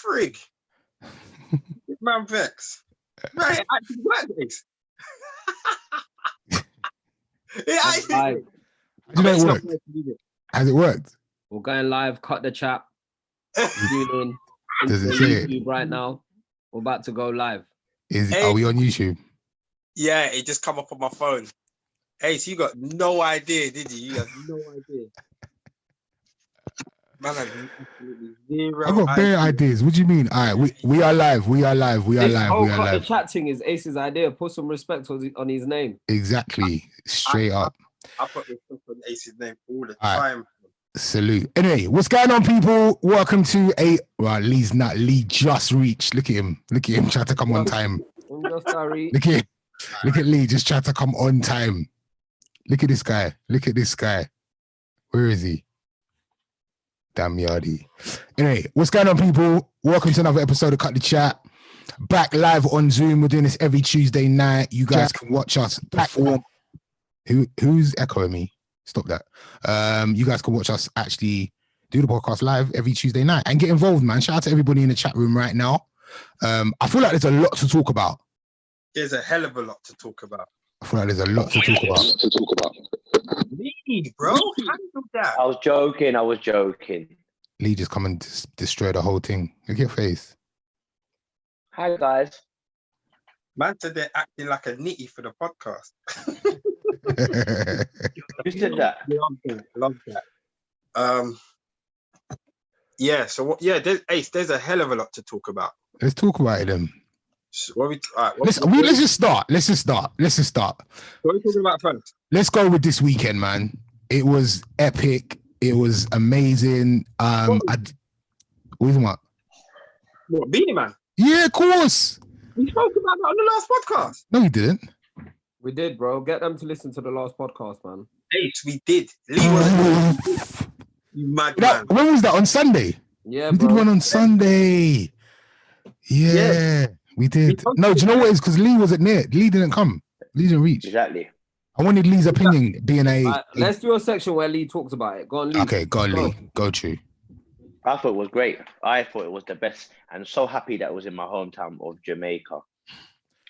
frig. Man vex. Right, it actually worked, Ace. It actually worked. How did it work? Has it worked? We're going live. Cut the chat. Tune in. Does it say YouTube right now? We're about to go live. Are we on YouTube? Yeah, it just come up on my phone. Ace, you got no idea, did you? You have no idea. Man, I have absolutely zero. I've got bare ideas. What do you mean? All right, we are live. We are live. We are This live. whole We are cut the live. chat thing is Ace's idea. Put some respect on his name. Exactly. Straight up. I put respect on Ace's name all the All right. time. Salute. Anyway, what's going on, people? Welcome to Lee's not. Lee just reached. Look at him. Look at him trying to come on time. I'm sorry. Look at Lee just trying to come on time. Look at this guy. Look at this guy. Where is he? Damn yardy. Anyway, what's going on, people? Welcome to another episode of Cut the Chat. Back live on Zoom. We're doing this every Tuesday night. You guys can watch us perform. Who's echoing me? Stop that. You guys can watch us actually do the podcast live every Tuesday night and get involved, man. Shout out to everybody in the chat room right now. I feel like there's a lot to talk about. There's a hell of a lot to talk about. I feel like there's a lot to talk about. Lee, bro, handle that. I was joking. Lee just come and destroy the whole thing. Look at your face. Hi, guys. Man said they're acting like a nitty for the podcast. Who said that? Love that. Yeah, so what? Yeah, there's a hell of a lot to talk about. Let's talk about it then. So let's just start. What are we talking about first? Let's go with this weekend, man. It was epic. It was amazing. What, What, Beanie Man? Yeah, of course. We spoke about that on the last podcast. No, we didn't. We did, bro. Get them to listen to the last podcast, man. Ace, we did. Lee was you mad man. When was that? On Sunday? Yeah, we bro. did one on Sunday. Yeah. We did. No, do you know what it is? Because Lee wasn't there. Lee didn't come. Lee didn't reach. Exactly. I wanted Lee's opinion being let's do a section where Lee talks about it. Go on, Lee. Okay, go on, Lee. Go true. I thought it was great. I thought it was the best. And so happy that it was in my hometown of Jamaica.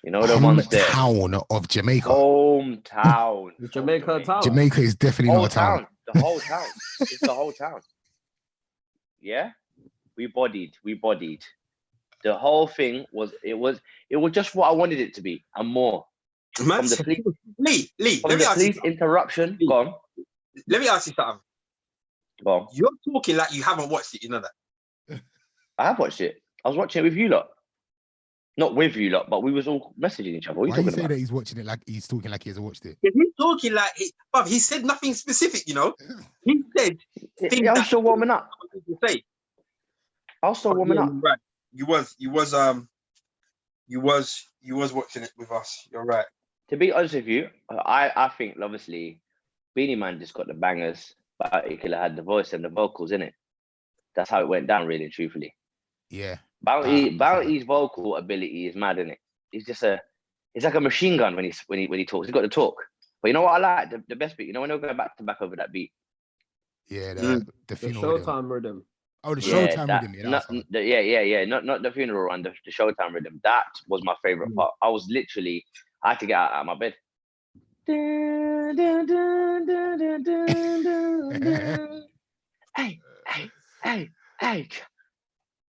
You know the ones there. Hometown of Jamaica. Hometown. Is Jamaica a town? Jamaica is definitely not a town. The whole town. It's the whole town. Yeah? We bodied. The whole thing was just what I wanted it to be and more. Man, from the police, Lee, from the police interruption. Go on. Let me ask you something. Go on. You're talking like you haven't watched it, you know that? I have watched it. I was watching it with you lot. Not with you lot, but we was all messaging each other. What are you talking about? That he's watching it like he's talking like he hasn't watched it? He's talking like he said nothing specific, you know. He said I was still warming up. I was still warming up. Right. You was watching it with us. You're right. To be honest with you, I think obviously Beanie Man just got the bangers, but he could have had the voice and the vocals in it. That's how it went down, really, truthfully. Yeah. Bounty's vocal ability is mad, isn't it? It's like a machine gun when he talks. He's got to talk. But you know what I like? The best bit, you know, when they're going back to back over that beat. Yeah, the Showtime rhythm. Oh, the Showtime rhythm. Yeah. Not the funeral run, the Showtime rhythm. That was my favorite part. I had to get out of my bed.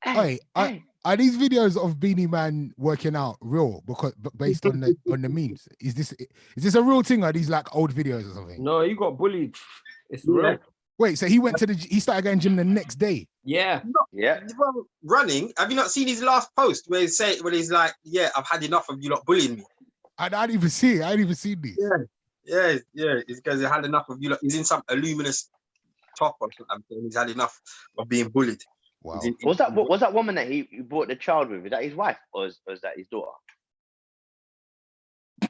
Hey. Are these videos of Beanie Man working out real? Based on the memes, is this a real thing? Or are these like old videos or something? No, he got bullied. It's real. Wait, so he started going gym the next day? Yeah. Yeah. Well, running. Have you not seen his last post where he's like, "Yeah, I've had enough of you lot bullying me." I didn't even see it. I didn't even see these. Yeah. It's because he had enough of you lot. He's in some luminous top or something. He's had enough of being bullied. Wow. Was that woman that he brought the child with? Is that his wife or is that his daughter? I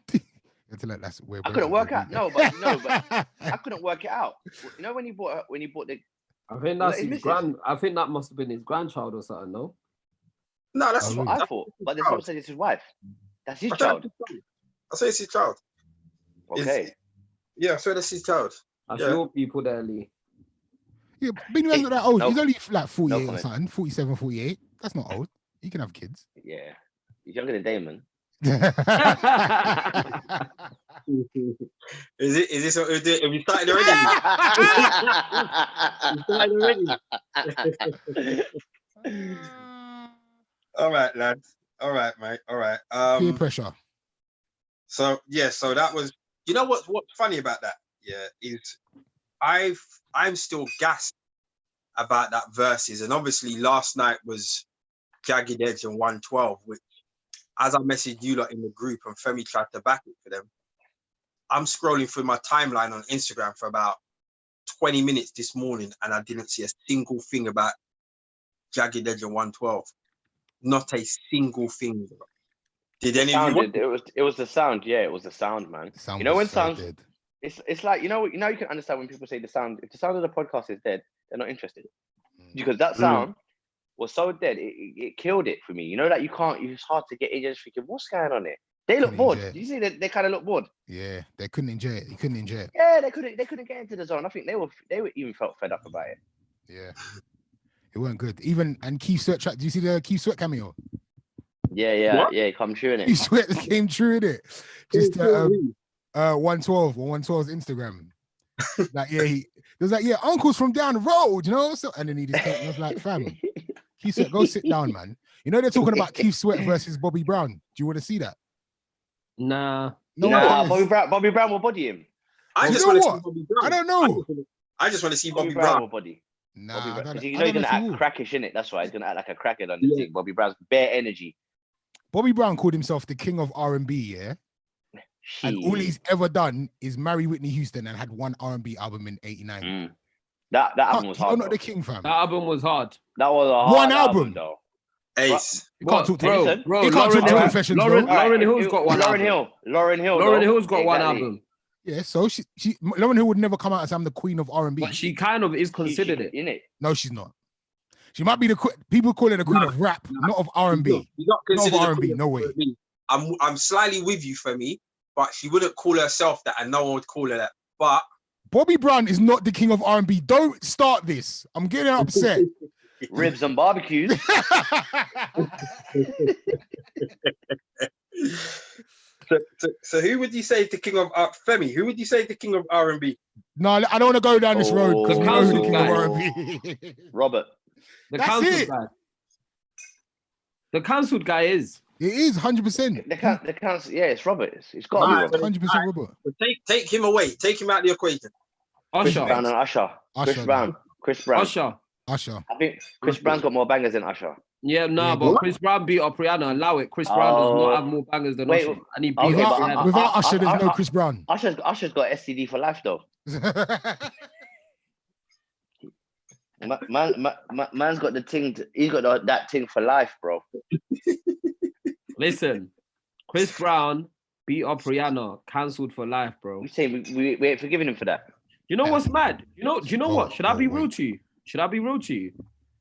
couldn't work out. No, but I couldn't work it out. You know when he bought the. I think that's his I think that must have been his grandchild or something. No. No, that's what I thought. But then someone said it's his wife. That's his child. I say it's his child. Okay. So that's his child. I saw people there, Lee. Yeah, Beanie Man's not that old. He's only like 48 or something, 47, 48. That's not old. You can have kids. Yeah, he's younger than Damon. Is this what we're doing? Have we started already? We started already. All right, lads. All right, mate. All right. Peer pressure. So that was. You know what's funny about that? Yeah, is I'm still gassed about that verses, and obviously last night was Jagged Edge and 112, which, as I messaged you lot in the group and Femi tried to back it for them, I'm scrolling through my timeline on Instagram for about 20 minutes this morning, and I didn't see a single thing about Jagged Edge and 112. Not a single thing. Bro. Did any of you watch it? It was the sound. Yeah, it was the sound, man. Sound You know when was so sounds, dead. it's like you can understand when people say the sound. If the sound of the podcast is dead, they're not interested because that sound was so dead. It killed it for me. You know that you can't. It's hard to get in. You're just thinking, what's going on there? They look bored. Did you see that? They kind of look bored. Yeah, they couldn't enjoy it. They couldn't enjoy it. Yeah, they couldn't get into the zone. I think they were even felt fed up about it. Yeah, it weren't good. Even and Keith Sweat track. Do you see the Keith Sweat cameo? Yeah. Come true in it. Keith Sweat came true in it. Just 112 on 112's Instagram. Like he was like, uncle's from down the road, you know. So and then he just came and was like, fam, Keith Sweat, go sit down, man. You know they're talking about Keith Sweat versus Bobby Brown. Do you want to see that? Nah. No, Bobby Brown will body him. I just want to see Bobby Brown. I don't know. I just want to see Bobby Brown Brown. will body. Nah, because he's gonna act crackish in it. That's why he's gonna act like a crackhead on the thing. Bobby Brown's bare energy. Bobby Brown called himself the king of R&B, yeah? And all he's ever done is marry Whitney Houston and had one R&B album in 89. That album was hard. You're not the king, fam. That album was hard. That was a hard one album though. Ace. You can't talk to bro. You can't talk to confessions, bro. Lauren Hill's got one album. Lauren Hill's got one album. Yeah, so she Lauren Hill would never come out as I'm the queen of R&B. But she kind of is considered it. In it. No, she's not. She might be people call her the queen of rap, not of R&B. Not of R&B, no way. I'm slightly with you, Femi, but she wouldn't call herself that, and no one would call her that. But Bobby Brown is not the king of R&B. Don't start this. I'm getting upset. Ribs and barbecues. So who would you say is the king of Femi? Who would you say is the king of R&B? No, I don't want to go down this road because we know who the king of R&B. Robert. The cancelled guy. The cancelled guy is. It is 100%. The council. Yeah, it's Robert. It's got to be 100% Robert. Take him away. Take him out of the equation. Chris Brown and Usher. Chris Brown. Usher. I think Chris Brown's got more bangers than Usher. Yeah, but Chris Brown beat up Rihanna. Allow it. Chris Brown does not have more bangers than Usher. And he beat up Rihanna. Without Usher, there's no Chris Brown. Usher's got STD for life, though. Man's got the thing. He's got that thing for life, bro. Listen, Chris Brown beat up Rihanna, cancelled for life, bro. We say we ain't forgiving him for that. You know what's mad? Do you know what? Should I be rude to you?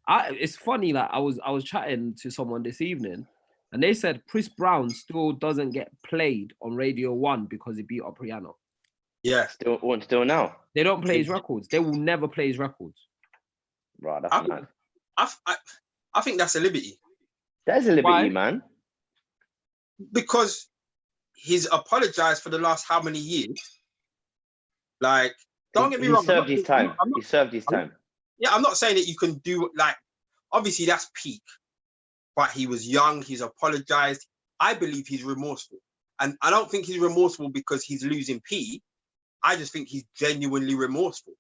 It's funny. Like I was chatting to someone this evening, and they said Chris Brown still doesn't get played on Radio 1 because he beat up Rihanna. Yeah, still now. They don't play his records. They will never play his records. Right, that's mad. I think that's a liberty. That's a liberty, man. Because he's apologized for the last how many years? Like, don't get me wrong. He served his time. Yeah, I'm not saying that you can do, like, obviously that's peak. But he was young, he's apologized. I believe he's remorseful. And I don't think he's remorseful because he's losing P. I just think he's genuinely remorseful.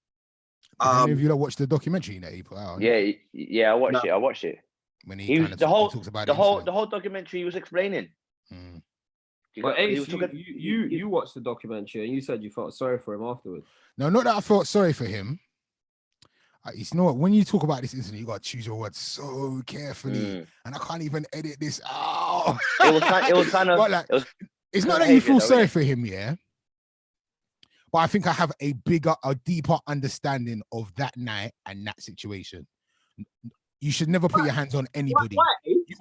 Any of you that watched the documentary that he put out? Yeah, I watched it. When he talks about the whole documentary he was explaining. But Ace, you watched the documentary and you said you felt sorry for him afterwards. No, not that I felt sorry for him. You know what? When you talk about this incident, you got to choose your words so carefully, and I can't even edit this out. It was kind of. Like, it's not that you feel sorry for him, yeah. But I think I have a deeper understanding of that night and that situation. You should never put your hands on anybody.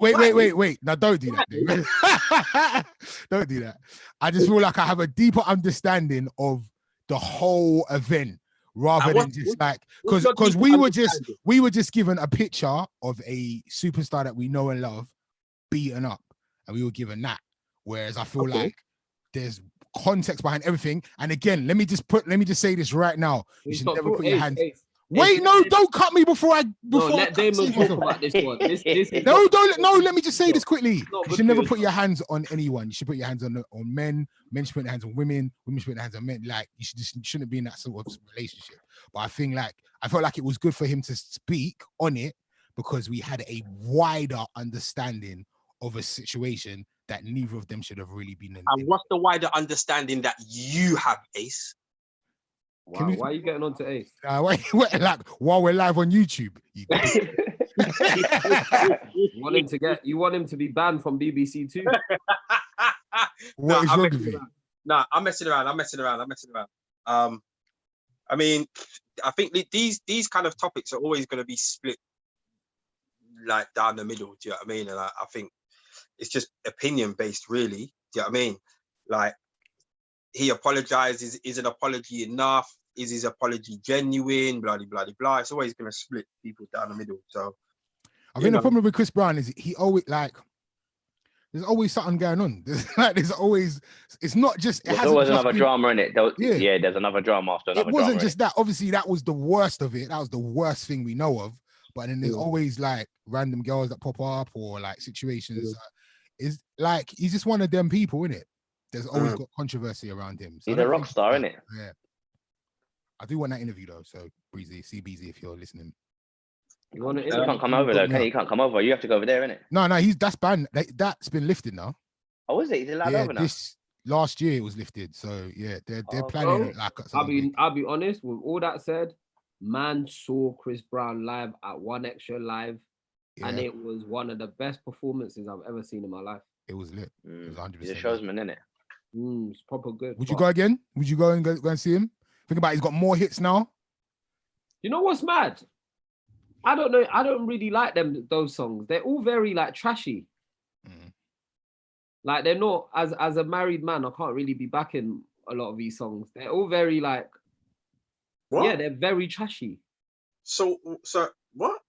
Wait. Now, don't do that, dude. Don't do that. I just feel like I have a deeper understanding of the whole event rather what- than just like what's your because deep understanding? we were just given a picture of a superstar that we know and love beaten up, and we were given that. Whereas I feel Okay. like there's context behind everything. And again, let me just say this right now. You should never put your hands. Wait, no, don't cut me before I let Damon say talk myself. about this one. This is No, let me just say this quickly. not You good should never for put your hands on anyone. You should put your hands on men. Men should put their hands on women. Women should put their hands on men. Like you shouldn't be in that sort of relationship. But I felt like it was good for him to speak on it because we had a wider understanding of a situation that neither of them should have really been in. And what's the wider understanding that you have, Ace? Wow, why are you getting on to Ace? Like while we're live on YouTube, You want him to be banned from BBC too? What is I'm wrong messing with you? around. No, I'm messing around. I mean, I think these kind of topics are always going to be split like down the middle. Do you know what I mean? And I think it's just opinion based, really. Do you know what I mean? Like, he apologizes. Is an apology enough? Is his apology genuine? Blah, blah, blah, blah. It's always going to split people down the middle. So I think the problem with Chris Brown is he always there's always something going on. There's always, it's not just, there's always another drama in it. There's another drama after another. It wasn't just that. Obviously, that was the worst of it. That was the worst thing we know of. But then there's always like random girls that pop up or like situations. Is like he's just one of them people, innit? There's always got controversy around him. So he's a rock star, innit? Yeah. I do want that interview though. So Breezy, CBZ, if you're listening. You can't come over though, can you? You can't come over. You have to go over there, innit? No, that's banned. That's been lifted now. Oh, is it? He's allowed over now. This last year it was lifted. So yeah, they're planning like. I'll be honest. With all that said, man saw Chris Brown live at One Extra Live, and it was one of the best performances I've ever seen in my life. It was lit. It was 100%. He's a showsman, innit? It's proper good. Would you go again? Would you go and see him? Think about it, he's got more hits now. You know what's mad? I don't know. I don't really like those songs. They're all very like trashy. Like they're not as a married man, I can't really be backing a lot of these songs. They're all very like they're very trashy. So what?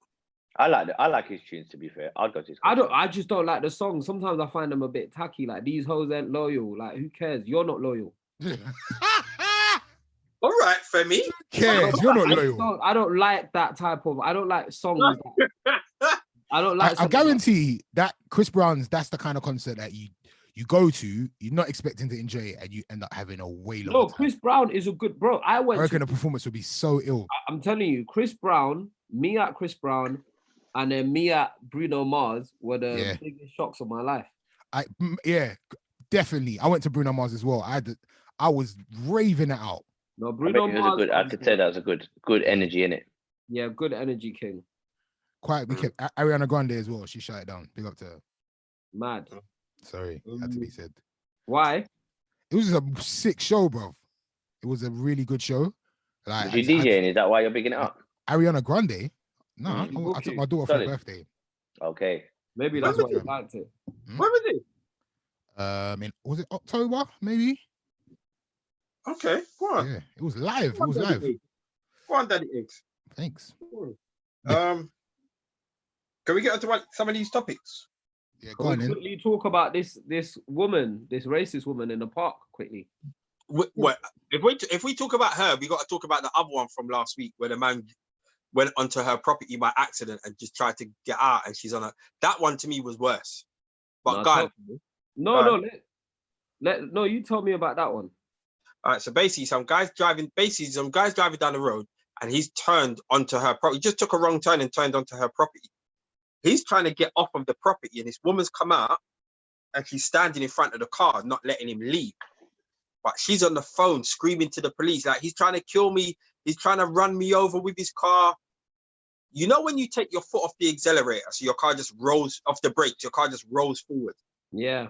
I like his tunes, to be fair. I'd go to his concert. I just don't like the songs. Sometimes I find them a bit tacky. Like, these hoes ain't loyal. Like, who cares? You're not loyal. All right, Femi. Who cares? You're not loyal. I don't like that type of. I don't like songs. I don't like. I guarantee that Chris Brown's. That's the kind of concert that you go to. You're not expecting to enjoy it, and you end up having a way longer. No, Chris Brown is a good bro. I reckon the performance would be so ill. I'm telling you, Chris Brown, me at Chris Brown, and then me at Bruno Mars were the biggest shocks of my life. Definitely. I went to Bruno Mars as well. I was raving it out. No, Bruno Mars. I could say that was a good energy in it. Yeah, good energy, King. We kept Ariana Grande as well. She shut it down. Big up to her. Mad. Sorry, had to be said. Why? It was just a sick show, bro. It was a really good show. Like, was you DJing? Is that why you're bigging it up? Ariana Grande? No, I took my daughter for her birthday. Okay. Maybe that's why you liked it. When was it? Was it October, maybe? Okay, go on. Yeah, it was live. It was live. Go on, Daddy Eggs. Thanks. Can we get onto some of these topics? Yeah, go on then. Quickly talk about this woman, this racist woman in the park. Quickly. What if we talk about her, we got to talk about the other one from last week where the man went onto her property by accident and just tried to get out, and she's on a. That one to me was worse. But no, you tell me about that one. All right, so basically, some guys driving down the road, and he's turned onto her property. He just took a wrong turn and turned onto her property. He's trying to get off of the property, and this woman's come out, and she's standing in front of the car, not letting him leave. But she's on the phone screaming to the police, like, he's trying to kill me. He's trying to run me over with his car. You know when you take your foot off the accelerator, so your car just rolls off the brakes, your car just rolls forward. Yeah.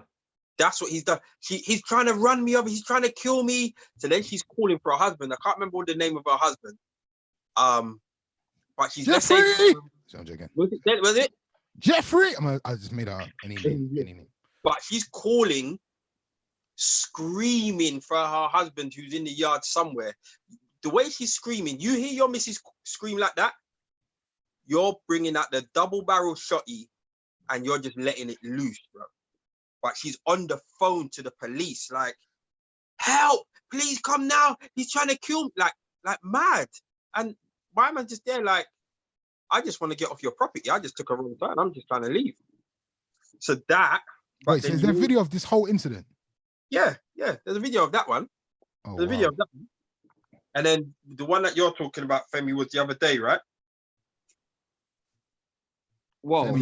That's what he's done. He's trying to run me over. He's trying to kill me. So then she's calling for her husband. I can't remember what the name of her husband. But she's Jeffrey. I'm joking. Was it Jeffrey? I just made her any name. But she's calling, screaming for her husband who's in the yard somewhere. the way she's screaming, you hear your missus scream like that, you're bringing out the double barrel shotty and you're just letting it loose, bro. But she's on the phone to the police, like, help, please come now. He's trying to kill me, like mad. And my man's just there, like, I just want to get off your property. I just took a wrong turn. I'm just trying to leave. So that. Wait, so is there a video of this whole incident? Yeah. There's a video of that one. Oh, There's a video of that one. And then the one that you're talking about, Femi, was the other day, right? Well,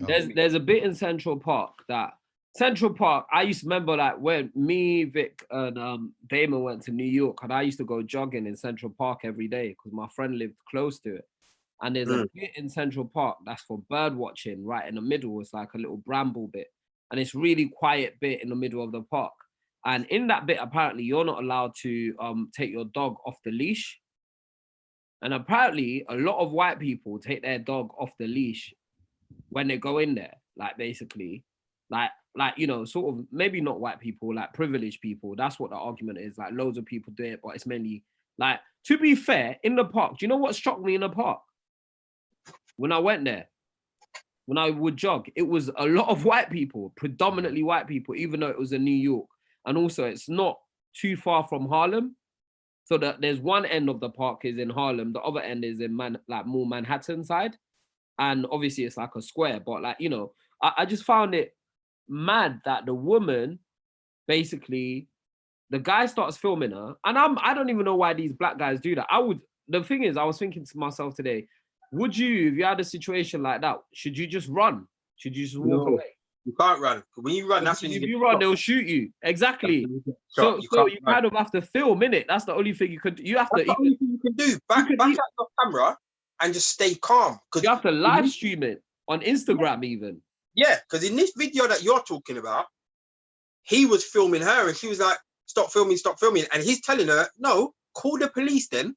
there's a bit in Central Park I used to remember, like, when me, Vic, and Damon went to New York, and I used to go jogging in Central Park every day because my friend lived close to it. And there's a bit in Central Park that's for bird watching. Right in the middle, it's like a little bramble bit, and it's really quiet bit in the middle of the park. And in that bit, apparently, you're not allowed to take your dog off the leash. And apparently, a lot of white people take their dog off the leash when they go in there, like, basically, like, you know, sort of, maybe not white people, like privileged people. That's what the argument is. Like, loads of people do it, but it's mainly, like, to be fair, in the park, do you know what struck me in the park? When I went there, when I would jog, it was a lot of white people, predominantly white people, even though it was in New York. And also, it's not too far from Harlem. So that there's one end of the park is in Harlem, the other end is in more Manhattan side. And obviously it's like a square, but, like, you know, I just found it mad that the woman, basically, the guy starts filming her, and I don't even know why these black guys do that. The thing is, I was thinking to myself today, would you, if you had a situation like that, should you just run? Should you just walk away? You can't run. When you run, that's when if you run, they'll shoot you. Exactly. So you kind of have to film, innit? That's the only thing you could. You have to. That's the only thing you can do. Back at your camera and just stay calm. You have to live stream it on Instagram, even. Yeah, because in this video that you're talking about, he was filming her, and she was like, "Stop filming, stop filming," and he's telling her, "No, call the police. Then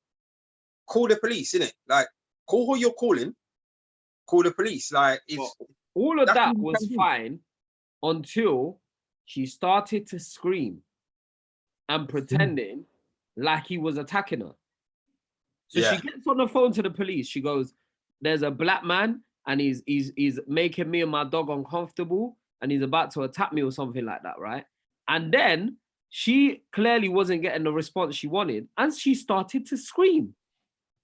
call the police, innit? Like, call who you're calling. Call the police." Like, it's. All of that was fine until she started to scream and pretending like he was attacking her. So she gets on the phone to the police. She goes, "There's a black man and he's making me and my dog uncomfortable and he's about to attack me," or something like that, right? And then she clearly wasn't getting the response she wanted, and she started to scream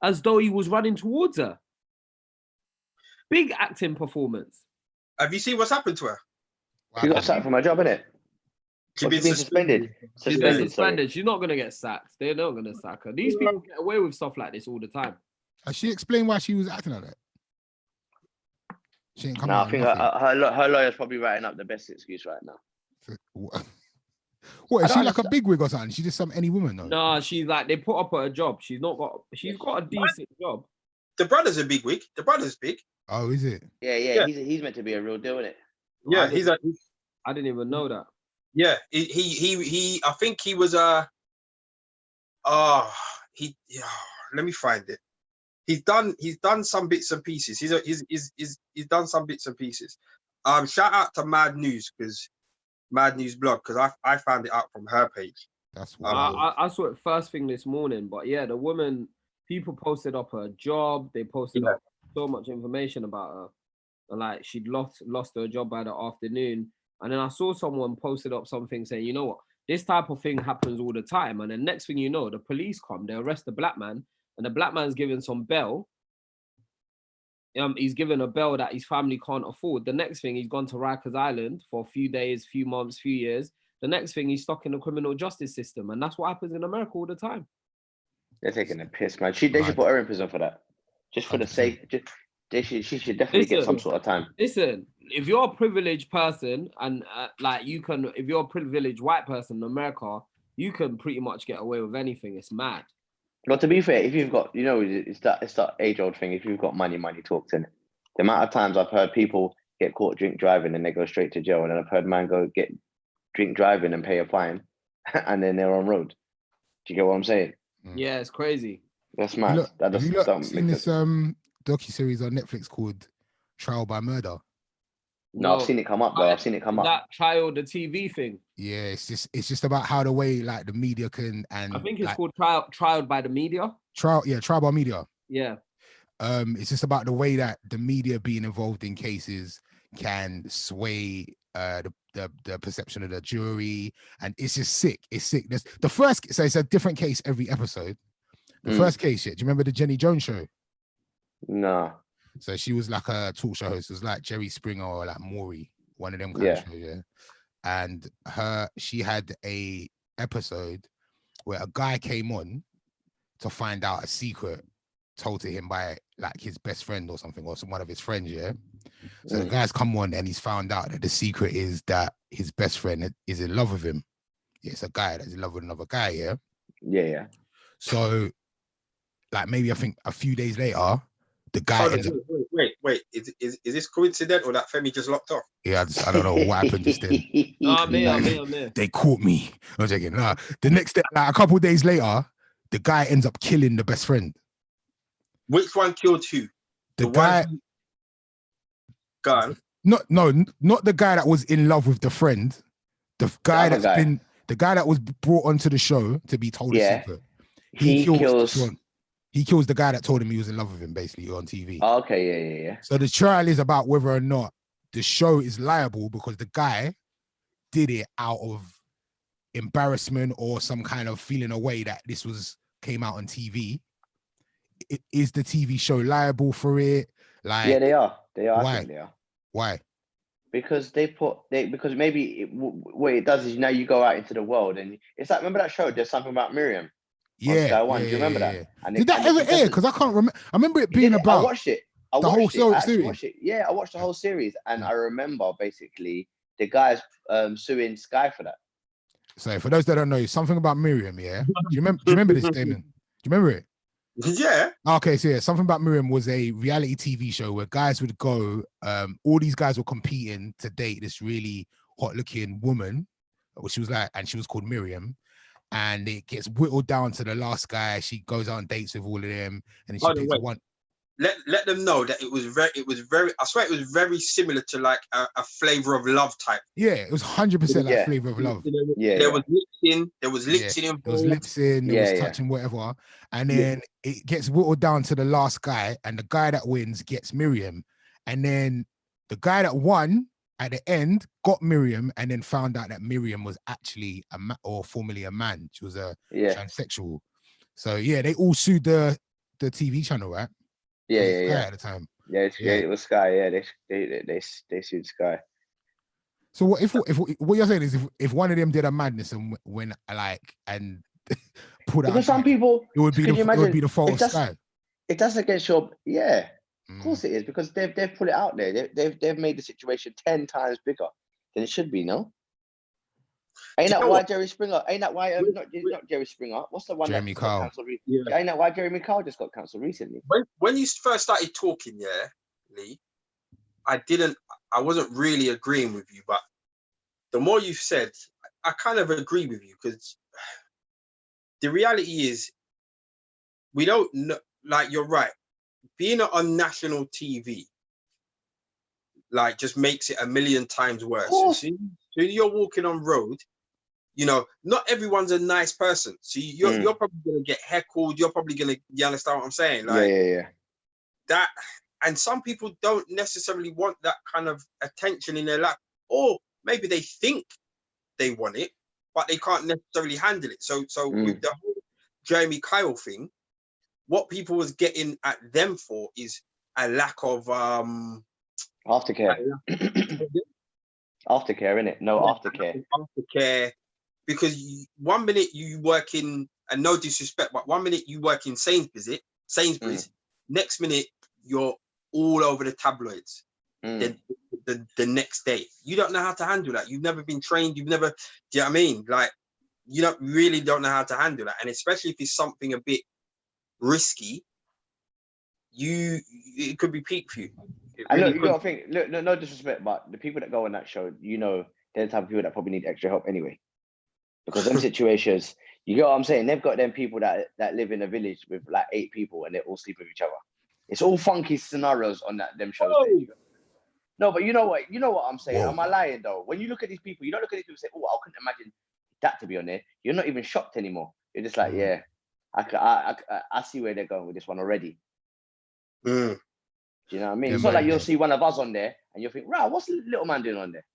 as though he was running towards her. Big acting performance. Have you seen what's happened to her? She got sacked from her job, innit? She's been suspended. Suspended. She's not gonna get sacked. They're not gonna sack her. These people get away with stuff like this all the time. Has she explained why she was acting like that? She ain't coming. No, I think her lawyer's probably writing up the best excuse right now. What is she, like a bigwig or something? She's just some any woman, though. No, she's like, they put up her job. She's got a decent job. The brother's a big wig. The brother's big. Oh, is it? Yeah. He's meant to be a real deal, isn't it? Yeah, I didn't even know that. Yeah, he. I think he was let me find it. He's done some bits and pieces. He's done some bits and pieces. Shout out to Mad News, because Mad News blog, because I found it out from her page. That's I saw it first thing this morning, but yeah, the woman, people posted up her job. They posted up so much information about her, and like she'd lost her job by the afternoon. And then I saw someone posted up something saying, you know what, this type of thing happens all the time. And then next thing you know, the police come, they arrest the black man, and the black man's given some bail. He's given a bail that his family can't afford. The next thing, he's gone to Rikers Island for a few days, few months, few years. The next thing, he's stuck in the criminal justice system. And that's what happens in America all the time. They're taking a piss, man. They should put her in prison for that. Just for the sake. She should definitely get some sort of time. Listen, if you're a privileged person and if you're a privileged white person in America, you can pretty much get away with anything. It's mad. But to be fair, if you've got, it's that age-old thing. If you've got money talks, in it. The amount of times I've heard people get caught drink driving and they go straight to jail, and then I've heard man go get drink driving and pay a fine, and then they're on road. Do you get what I'm saying? Yeah, it's crazy. That's mad. Have you seen this docu-series on Netflix called Trial by Murder? No, I've seen it come up though. I've seen it come up. That Trial the TV thing. Yeah, it's just about how the way like the media can and I think it's like, called Trial by the Media. trial by media. Yeah. It's just about the way that the media being involved in cases can sway the perception of the jury, and it's just sick. It's sick. So it's a different case every episode. The first case, do you remember the Jenny Jones show? No. So she was like a talk show host. It was like Jerry Springer or like Maury, one of them kind of shows, yeah. And she had a episode where a guy came on to find out a secret told to him by like his best friend or something, or one of his friends, yeah. So the guy's come on and he's found out that the secret is that his best friend is in love with him. Yeah, it's a guy that's in love with another guy, yeah. Yeah. So like maybe I think a few days later, the guy wait. Is this coincidental that Femi just locked off? Yeah, I don't know what happened just then. I'm here. They caught me. I'm joking. Nah, the next day, like a couple of days later, the guy ends up killing the best friend. Which one killed who? The guy. Gone. Not the guy that was in love with the friend. The guy the guy that was brought onto the show to be told a secret. He kills the guy that told him he was in love with him, basically, on TV. Oh, okay, yeah. So the trial is about whether or not the show is liable because the guy did it out of embarrassment or some kind of feeling away that this came out on TV. Is the TV show liable for it? Like, yeah, they are. Why? They are. Why? Because because maybe what it does is now you go out into the world and it's like, remember that show? There's something about Miriam. Yeah. Sky One. Do you remember that? And did that ever air? Because I can't remember. I remember it being about. I watched it. The whole series. Watched it. Yeah, I watched the whole series, and I remember basically the guys suing Sky for that. So for those that don't know, something about Miriam. Yeah. Do you remember this, Damon? Do you remember it? Yeah. Okay, so yeah, something about Miriam was a reality TV show where guys would go. All these guys were competing to date this really hot-looking woman, which she was like, and she was called Miriam. And it gets whittled down to the last guy. She goes out on dates with all of them, and then she picks one. Let them know that it was very. I swear it was very similar to like a Flavor of Love type. Yeah, it was 100% like Flavor of Love. There was lip-sync. There was lip-sync. There was lip-sync. There was touching, whatever. And then it gets whittled down to the last guy, and the guy that wins gets Miriam. And then the guy that won at the end got Miriam, and then found out that Miriam was actually formerly a man. She was a transsexual. So yeah, they all sued the TV channel, right? Yeah. At the time. Yeah, it was Sky. Yeah, they sued Sky. So what you're saying is if one of them did a madness and when and put out, because some people it would be the fault of Sky. If that's against your of course it is, because they've put it out there. They've made the situation 10 times bigger than it should be. No. Ain't that why Jerry Springer? Ain't that why not Jerry Springer? What's the one Jeremy that got cancelled recently? Ain't that why Jeremy Kyle just got cancelled recently? When you first started talking, Lee, I wasn't really agreeing with you, but the more you've said, I kind of agree with you, because the reality is we don't know. Like, you're right. Being on national TV, like, just makes it a million times worse. So you're walking on road, not everyone's a nice person. So you're probably gonna get heckled. You're probably gonna, you understand what I'm saying? Like, that, and some people don't necessarily want that kind of attention in their life, or maybe they think they want it, but they can't necessarily handle it. So with the whole Jeremy Kyle thing, what people was getting at them for is a lack of aftercare. Aftercare, innit? No aftercare. Aftercare, because 1 minute you work in, and no disrespect, but 1 minute you work in Sainsbury's, next minute you're all over the tabloids. Then the next day, you don't know how to handle that. You've never been trained. Do you know what I mean? Like, you don't know how to handle that, and especially if it's something a bit risky, it could be peak for you. And look, you got to think. Look, no disrespect, but the people that go on that show, they're the type of people that probably need extra help anyway. Because them situations, you get what I'm saying? They've got them people that live in a village with like 8 people and they all sleep with each other. It's all funky scenarios on them shows. No, but you know what? You know what I'm saying. Whoa. Am I lying though? When you look at these people, you don't look at these people and say, "Oh, I couldn't imagine that to be on there." You're not even shocked anymore. You're just like, "Yeah, I see where they're going with this one already." Mm. Do you know what I mean? Yeah, It's not like man, you'll yeah. see one of us on there and you'll think, "Right, what's the little man doing on there?"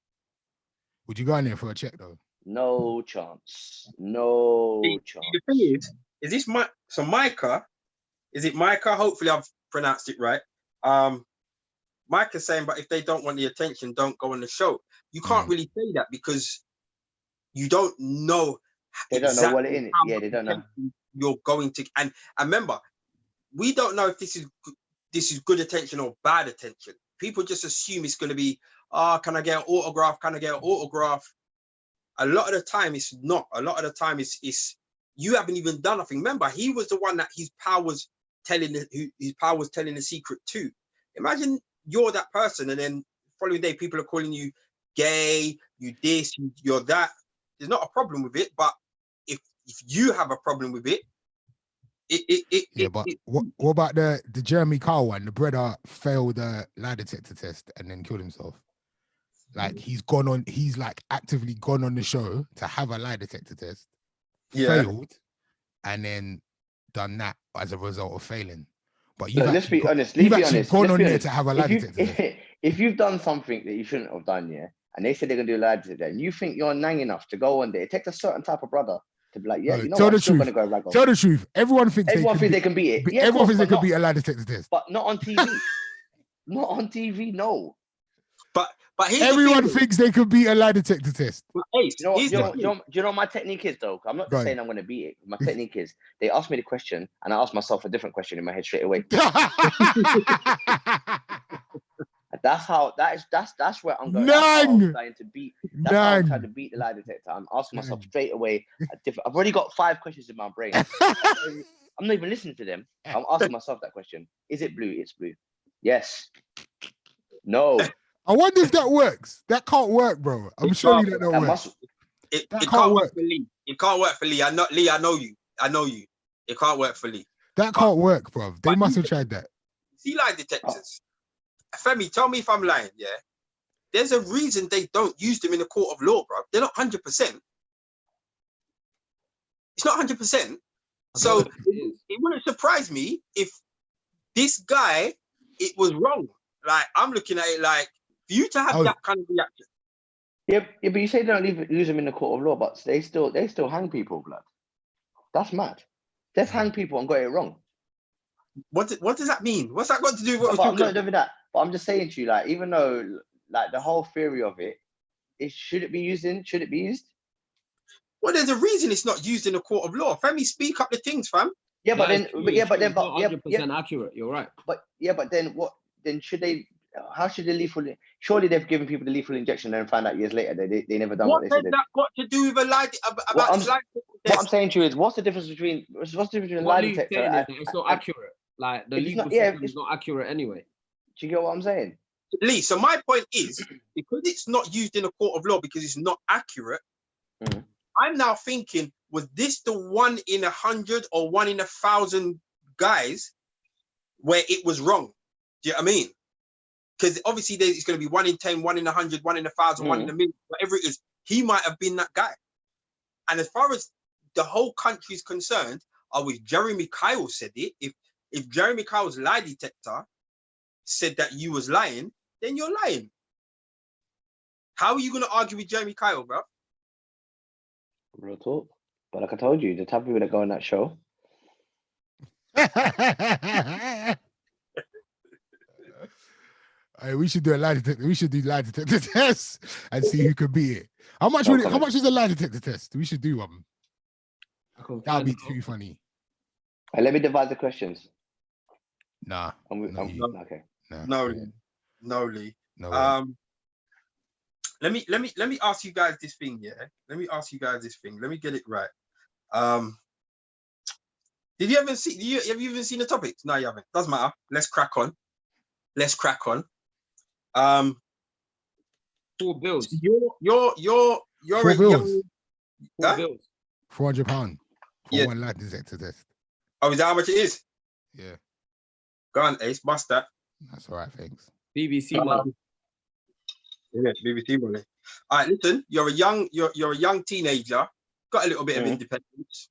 Would you go in there for a check though? No chance. No See, chance. the thing is this so Micah? Is it Micah? Hopefully, I've pronounced it right. Micah's saying, but if they don't want the attention, don't go on the show. You can't really say that because you don't know They don't know what it is. how Yeah, much they don't know. attention you're going to. And remember, we don't know if this is good attention or bad attention. People just assume it's going to be, can I get an autograph? Can I get an autograph? A lot of the time, it's not. A lot of the time, it's you haven't even done nothing. Remember, he was the one that his pal was telling the secret to. Imagine you're that person, and then following day, people are calling you gay, you this, you're that. There's not a problem with it, but if you have a problem with it, what about the Jeremy Kyle one? The brother failed the lie detector test and then killed himself. Like he's like actively gone on the show to have a lie detector test, failed, and then done that as a result of failing. But let's be honest. You've actually gone on there to have a lie detector test. If you've done something that you shouldn't have done, yeah, and they said they're gonna do a lie detector, and you think you're nang enough to go on there, it takes a certain type of brother to be like, yeah, you know what, I'm still gonna go rag off. Tell the truth. Everyone thinks they can beat it. Yeah, everyone thinks they can beat a lie detector test. But not on TV. Not on TV, no. But everyone thinks they could beat a lie detector test. Do you know what my technique is though? I'm not just saying I'm going to beat it. My technique is they ask me the question and I ask myself a different question in my head straight away. That's where I'm going. I'm trying to beat. That's how I'm trying to beat the lie detector. I'm asking myself straight away. I've already got 5 questions in my brain. I'm not even listening to them. I'm asking myself that question. Is it blue? It's blue. Yes. No. I wonder if that works. That can't work, bro. I'm surely that don't work. It can't work for Lee. It can't work for Lee. I know you. It can't work for Lee. That can't work, bro. They must have tried that. See lie detectors. Femi, tell me if I'm lying, yeah? There's a reason they don't use them in the court of law, bro. They're not 100%. It's not 100%. So it wouldn't surprise me if this guy, it was wrong. Like, I'm looking at it like, for you to have that kind of reaction. Yeah, but you say they don't use them in the court of law, but they still hang people, blood. That's mad. They've hanged people and got it wrong. What does that mean? What's that got to do with I'm not doing that. But I'm just saying to you, like, even though like the whole theory of it, should it be used? Well, there's a reason it's not used in the court of law. Femi, speak up the things, fam. Yeah, but then 100% accurate. You're right. But then what? Then should they? How should they lethal? Surely they've given people the lethal injection and found out years later they never done what they said. What has that got to do with a lie? What I'm saying to you is, what's the difference between a lie detector? It's not accurate. Like the legal system is not accurate anyway. Do you get what I'm saying? Lee, so my point is, because it's not used in a court of law because it's not accurate, I'm now thinking, was this the 1 in 100 or 1 in 1,000 guys where it was wrong? Do you know what I mean? Because obviously it's going to be 1 in 10, 1 in 100, 1 in 1,000, 1 in a million, whatever it is. He might have been that guy. And as far as the whole country is concerned, if Jeremy Kyle said it, if Jeremy Kyle's lie detector said that you was lying, then you're lying. How are you going to argue with Jeremy Kyle, bro? Real talk. But like I told you, the type of people that go on that show. We should do a lie detector. We should do lie detector tests and see who could beat it. How much is a lie detector test? We should do one. That would be too funny. Let me devise the questions. Nah. Okay. No, Lee. No. Let me ask you guys this thing, yeah. Let me ask you guys this thing. Let me get it right. Did you ever see? Have you even seen the topics? No, you haven't. Doesn't matter. Let's crack on. 4 bills. You're 4 bills. Huh? 4 bills. £400 for one lie detector test. Oh, is that how much it is? Yeah. Go on, Ace. Bust that. That's all right. Thanks. BBC money. Yeah, BBC money. All right, listen. You're a young teenager. Got a little bit of independence.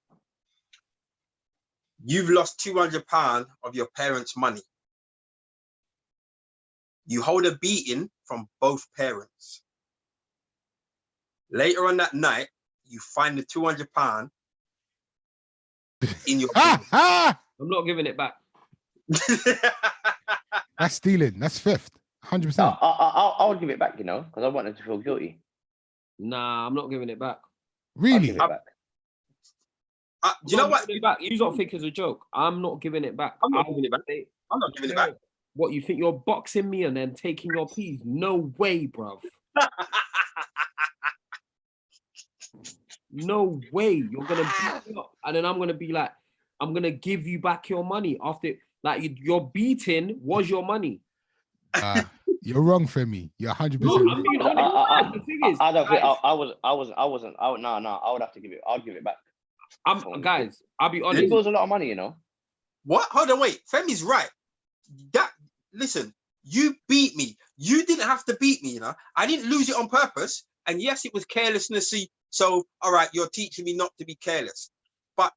You've lost £200 of your parents' money. You hold a beating from both parents. Later on that night, you find the £200 in your Ah! I'm not giving it back. That's stealing. That's theft. 100%. I would give it back, because I want them to feel guilty. Nah, I'm not giving it back. I'll Really? give it back. Do you know what? You don't think it's a joke. I'm not giving it back. I'm not giving it back. I'm not giving it back. What, you think you're boxing me and then taking your peas? No way, bruv. No way. You're gonna beat me up, and then I'm gonna be like, I'm gonna give you back your money after, like, your beating was your money. You're wrong, Femi. You're 100%. No, I'm being honest. The thing is, I don't think I wasn't. I would have to give it. I'll give it back. Guys, I'll be honest. It was a lot of money, What? Hold on, wait. Femi's right. Listen, you beat me. You didn't have to beat me, I didn't lose it on purpose. And yes, it was carelessness. So, all right, you're teaching me not to be careless. But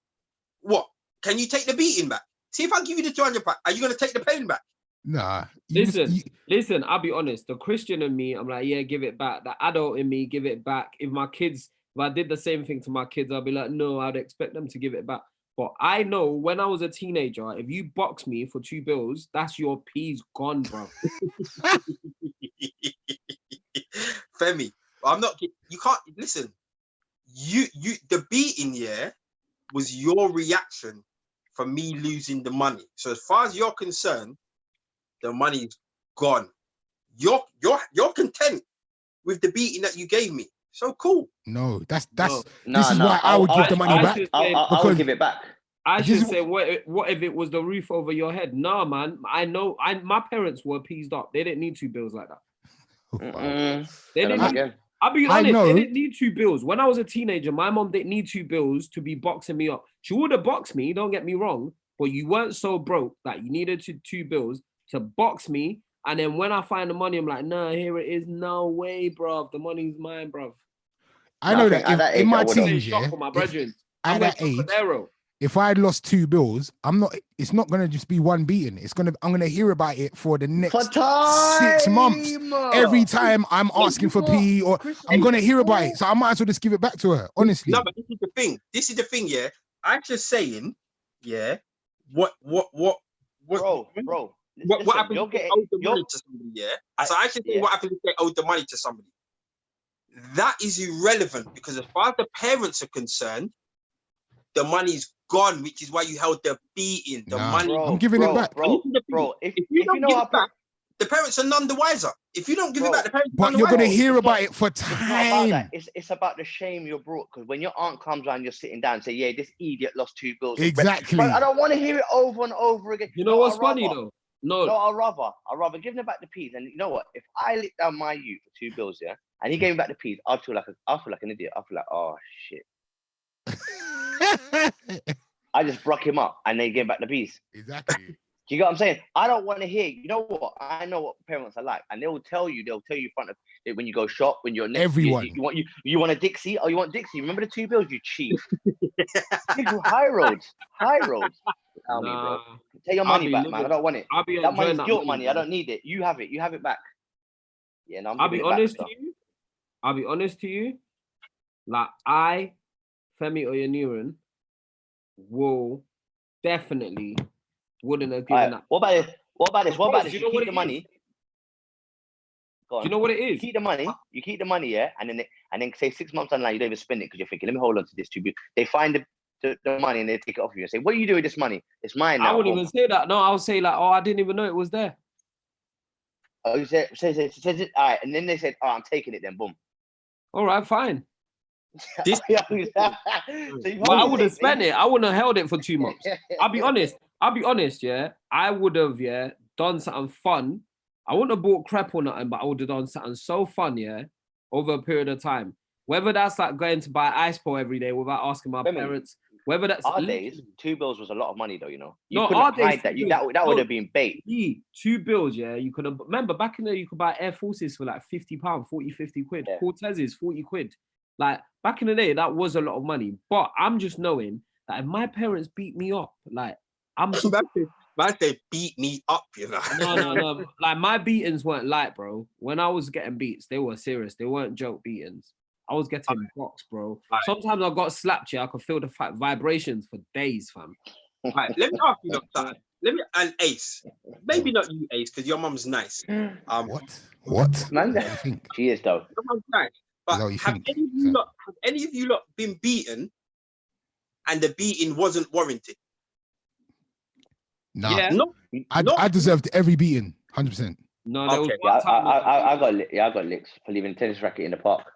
what? Can you take the beating back? See, if I give you the 200 back, are you going to take the pain back? Nah. Listen, I'll be honest. The Christian in me, I'm like, yeah, give it back. The adult in me, give it back. If I did the same thing to my kids, I'll be like, no, I'd expect them to give it back. But I know when I was a teenager, if you box me for £2, that's your peas gone, bro. Femi, I'm not. You can't listen. The beating, was your reaction for me losing the money. So as far as you're concerned, the money's gone. You're content with the beating that you gave me. So cool. No, this is why I would give the money back. I would give it back. I should say, what if it was the roof over your head? Nah, man. I know. My parents were peased up. They didn't need £2 like that. They didn't need, I'll be honest, they didn't need £2. When I was a teenager, my mom didn't need £2 to be boxing me up. She would have boxed me, don't get me wrong, but you weren't so broke that you needed £2 to box me. And then when I find the money, I'm like, nah, here it is. No way, bruv. The money's mine, bruv. I know that in my teens, at that age, if I had lost £2, it's not gonna just be one beating. I'm gonna hear about it for the next 6 months. Every time I'm asking for P, or I'm gonna hear about it. So I might as well just give it back to her, honestly. No, but this is the thing, I'm just saying, what bro, what happens if they owe the money to somebody, So I should say what happens if they owe the money to somebody. That is irrelevant, because as far as the parents are concerned, the money's gone, which is why you held the beating. The money. I'm giving it back. Bro, if you don't give it back, the parents are none the wiser. If you don't give it back, the parents are none the wiser. But you're going to hear about it for time. It's about the shame you're brought. Because when your aunt comes around, you're sitting down and say, yeah, this idiot lost £2. Exactly. But I don't want to hear it over and over again. You know what's funny, though? No, I'd rather give them back the peas. And you know what? If I licked down my youth for £2, and he gave me back the peas, I'd feel like an idiot. I'd feel like, oh shit. I just broke him up and they gave back the peas. Exactly. Do you get what I'm saying? I don't want to hear. You know what? I know what parents are like, and they'll tell you in front of it when you go shop, when you're next. Everyone. You want a Dixie? Oh, you want Dixie? Remember the £2, you cheat. High roads. Tell me, bro. Take your money back, man. I don't want it. That money's guilt money. I don't need it. You have it. You have it back. Yeah, no, I'll be honest to you. Like, I, Femi Oyeniran, will definitely wouldn't have given that. What about this? You keep the money. Go on. Do you know what it is? You keep the money, and then say 6 months online, you don't even spend it because you're thinking, let me hold on to this too. They find the money and they take it off you and say, what are you doing with this money? It's mine now. I wouldn't even say that. No, I'll say like, oh, I didn't even know it was there. Oh, you says it. All right, and then they said, oh, I'm taking it. Then boom. All right, fine. So I would have spent it. I wouldn't have held it for 2 months. I'll be honest. Yeah, I would have done something fun. I wouldn't have bought crap or nothing, but I would have done something so fun, over a period of time. Whether that's like going to buy ice pour every day without asking my parents. Whether that's Our days, 2 bills was a lot of money, though. You know, you No, couldn't our days, hide that. 2 You bills. that would have been bait. 2 bills, yeah. You could have remember back in there, you could buy Air Forces for like £50, 40, 50 quid. Yeah. Cortezes, 40 quid. Like back in the day, that was a lot of money. But I'm just knowing that if my parents beat me up, like I'm Man, they beat me up, you know. no. Like my beatings weren't light, bro. When I was getting beats, they were serious. They weren't joke beatings. I was getting boxed, bro. Sometimes I got slapped. Yeah, I could feel the vibrations for days, fam. Right, let me ask you something. And Ace, maybe not you, Ace, because your mum's nice. What? Man, What do you think? she is though. Your mum's nice. But have any of you lot been beaten and the beating wasn't warranted? Nah. Yeah. No, I deserved every beating, 100%. No, there was Okay. one time I got licks for leaving a tennis racket in the park.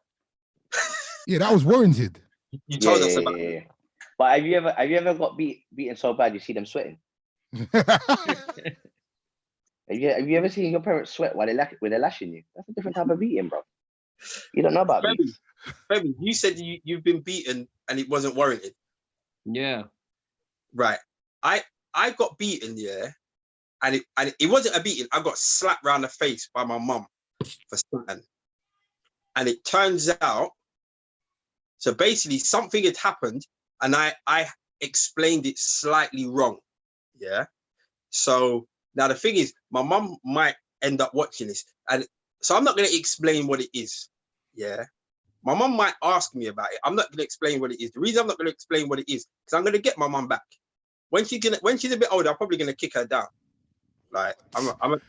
Yeah, that was warranted. You told us about Yeah. But have you ever got beaten so bad you see them sweating? Have you ever seen your parents sweat while they're lashing you? That's a different type of beating, bro. You don't know about beats. Femi, you said you've been beaten and it wasn't warranted. Yeah. Right. I got beaten, yeah, and it wasn't a beating. I got slapped round the face by my mum for something. And it turns out, so basically something had happened and I explained it slightly wrong. Yeah. So now the thing is, my mum might end up watching this. And so I'm not going to explain what it is. Yeah. My mum might ask me about it. I'm not going to explain what it is. The reason I'm not going to explain what it is, because I'm going to get my mum back. When she's a bit older, I'm probably going to kick her down. Like,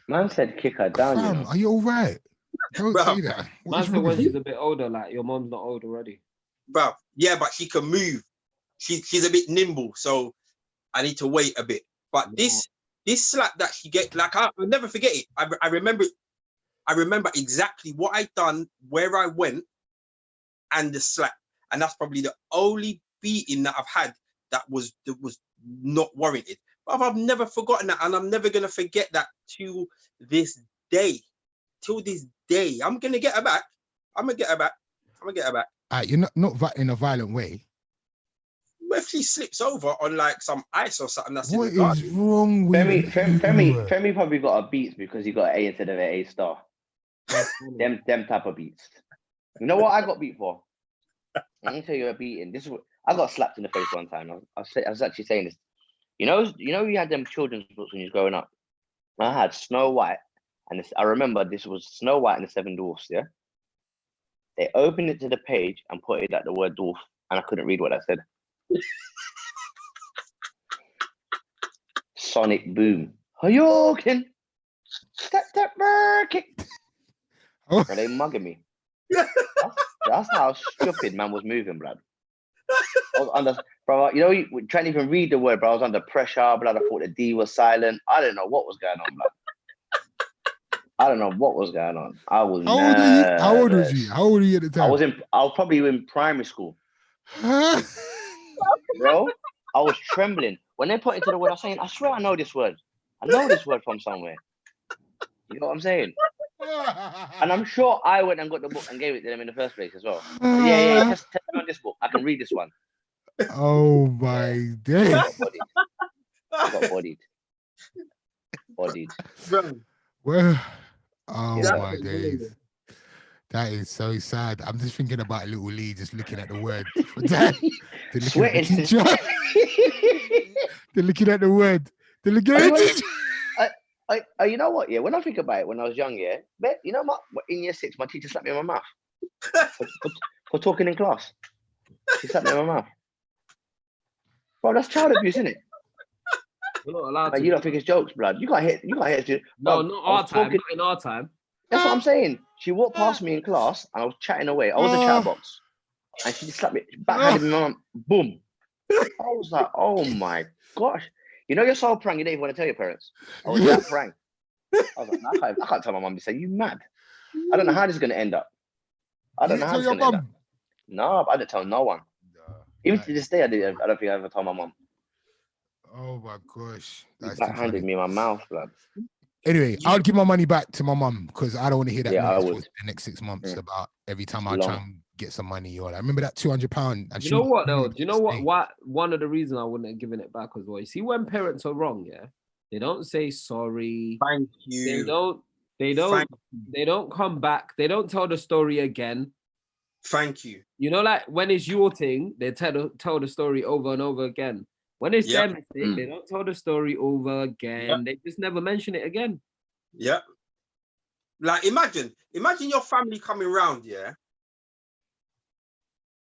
Man said kick her down, you know. Are you all right? Don't say that. Man said when she's a bit older, like your mom's not old already. Bro, yeah, but she can move. She's a bit nimble, so I need to wait a bit. But this slap that she get, like I'll never forget it. I remember exactly what I done, where I went, and the slap. And that's probably the only beating that I've had that was not warranted. But I've never forgotten that, and I'm never gonna forget that to this day. Till this day, I'm gonna get her back. You're not in a violent way. If she slips over on like some ice or something, that's what is wrong with Femi probably got a beats because he got an A instead of an A star. them type of beats. You know what I got beat for? Let me tell you a beating. This is what I got slapped in the face one time. I was actually saying this. You know, you had them children's books when you was growing up. I had Snow White, and I remember this was Snow White and the Seven Dwarfs. Yeah, they opened it to the page and put it at the word dwarf, and I couldn't read what that said. Sonic Boom. Hadouken. Step kick. Are they mugging me? That's how stupid man was moving, blood. I was under, bro. You know, trying to even read the word, bro. I was under pressure, blood. I thought the D was silent. I didn't know what was going on, blood. I don't know what was going on. I was. How old was you? How old were you at the time? I was probably in primary school. Bro, I was trembling when they put into the word. I was saying, I swear I know this word. I know this word from somewhere. You know what I'm saying? And I'm sure I went and got the book and gave it to them in the first place as well. Yeah. Test me on this book. I can read this one. Oh my days! I got bodied. Well, my days. That is so sad. I'm just thinking about little Lee just looking at the word. They're looking at the teacher. They're looking at the word. They're looking at the teacher. You know what? Yeah, when I think about it, when I was young, yeah, you know, in year 6, my teacher slapped me in my mouth for talking in class. She slapped me in my mouth. Bro, that's child abuse, isn't it? We're not allowed to. You don't think it's jokes, blood? You got hit. No, not our time. Not in our time. That's what I'm saying. She walked past me in class, and I was chatting away. I was a chatterbox, and she just slapped me, backhanded me, mum. Boom. I was like, oh my gosh. You know, you're so prank, you don't even want to tell your parents. I was that prank. I was like, I can't tell my mum to say, you mad? I don't know how this is going to end up. I don't know how it's going to end up. No, I didn't tell no one. Even to this day, I don't think I ever told my mum. Oh my gosh. That's backhanded me in my mouth, blood. Anyway, I would give my money back to my mum because I don't want to hear that Yeah, I noise for would. the next 6 months Yeah. about every time I try Long. and get some money or like, remember that £200 and You know what though? Do you know what? One of the reasons I wouldn't have given it back as well. You see, when parents are wrong, yeah, they don't say sorry. Thank you. They don't come back. They don't tell the story again. Thank you. You know, like when it's your thing, they tell the story over and over again. When it's their mistake, they don't tell the story over again. Yep. They just never mention it again. Yep. Like imagine your family coming round, yeah.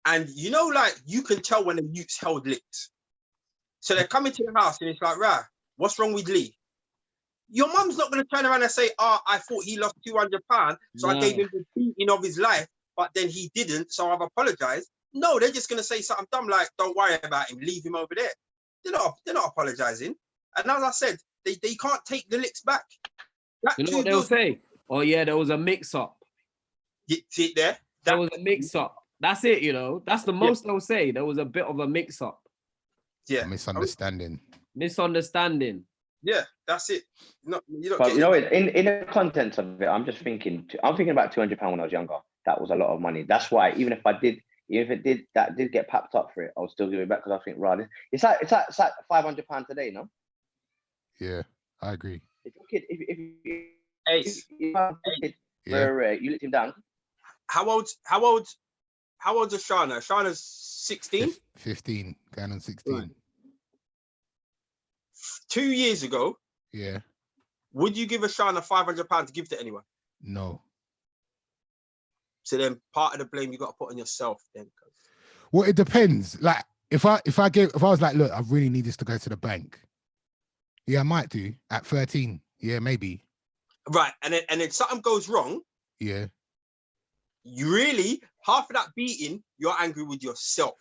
And you know, like you can tell when the youth's held licks. So they're coming to the house and it's like, right, what's wrong with Lee? Your mum's not going to turn around and say, I thought he lost £200, so I gave him the beating of his life, but then he didn't, so I've apologized. No, they're just going to say something dumb like, don't worry about him, leave him over there. They're not apologizing. And as I said, they can't take the licks back. You know what they'll say? Oh yeah, there was a mix-up. See it there? There was a mix-up. That's it, you know. That's the most they'll say. There was a bit of a mix-up. Yeah. Misunderstanding. Yeah, that's it. But you know, in the contents of it, I'm thinking about £200 when I was younger. That was a lot of money. That's why even if it did get packed up for it, I would still give it back because I think, right, it's like £500 today, no? Yeah, I agree. If you let him down. How old's Ashana? Ashana's 16? 15, going on 16. Right. 2 years ago, would you give Ashana £500 to give to anyone? No. So then part of the blame you got to put on yourself then. Well, it depends. Like if I was like, look, I really need this to go to the bank. Yeah, I might do at 13. Yeah, maybe. Right, and then something goes wrong. Yeah. You really, half of that beating, you're angry with yourself.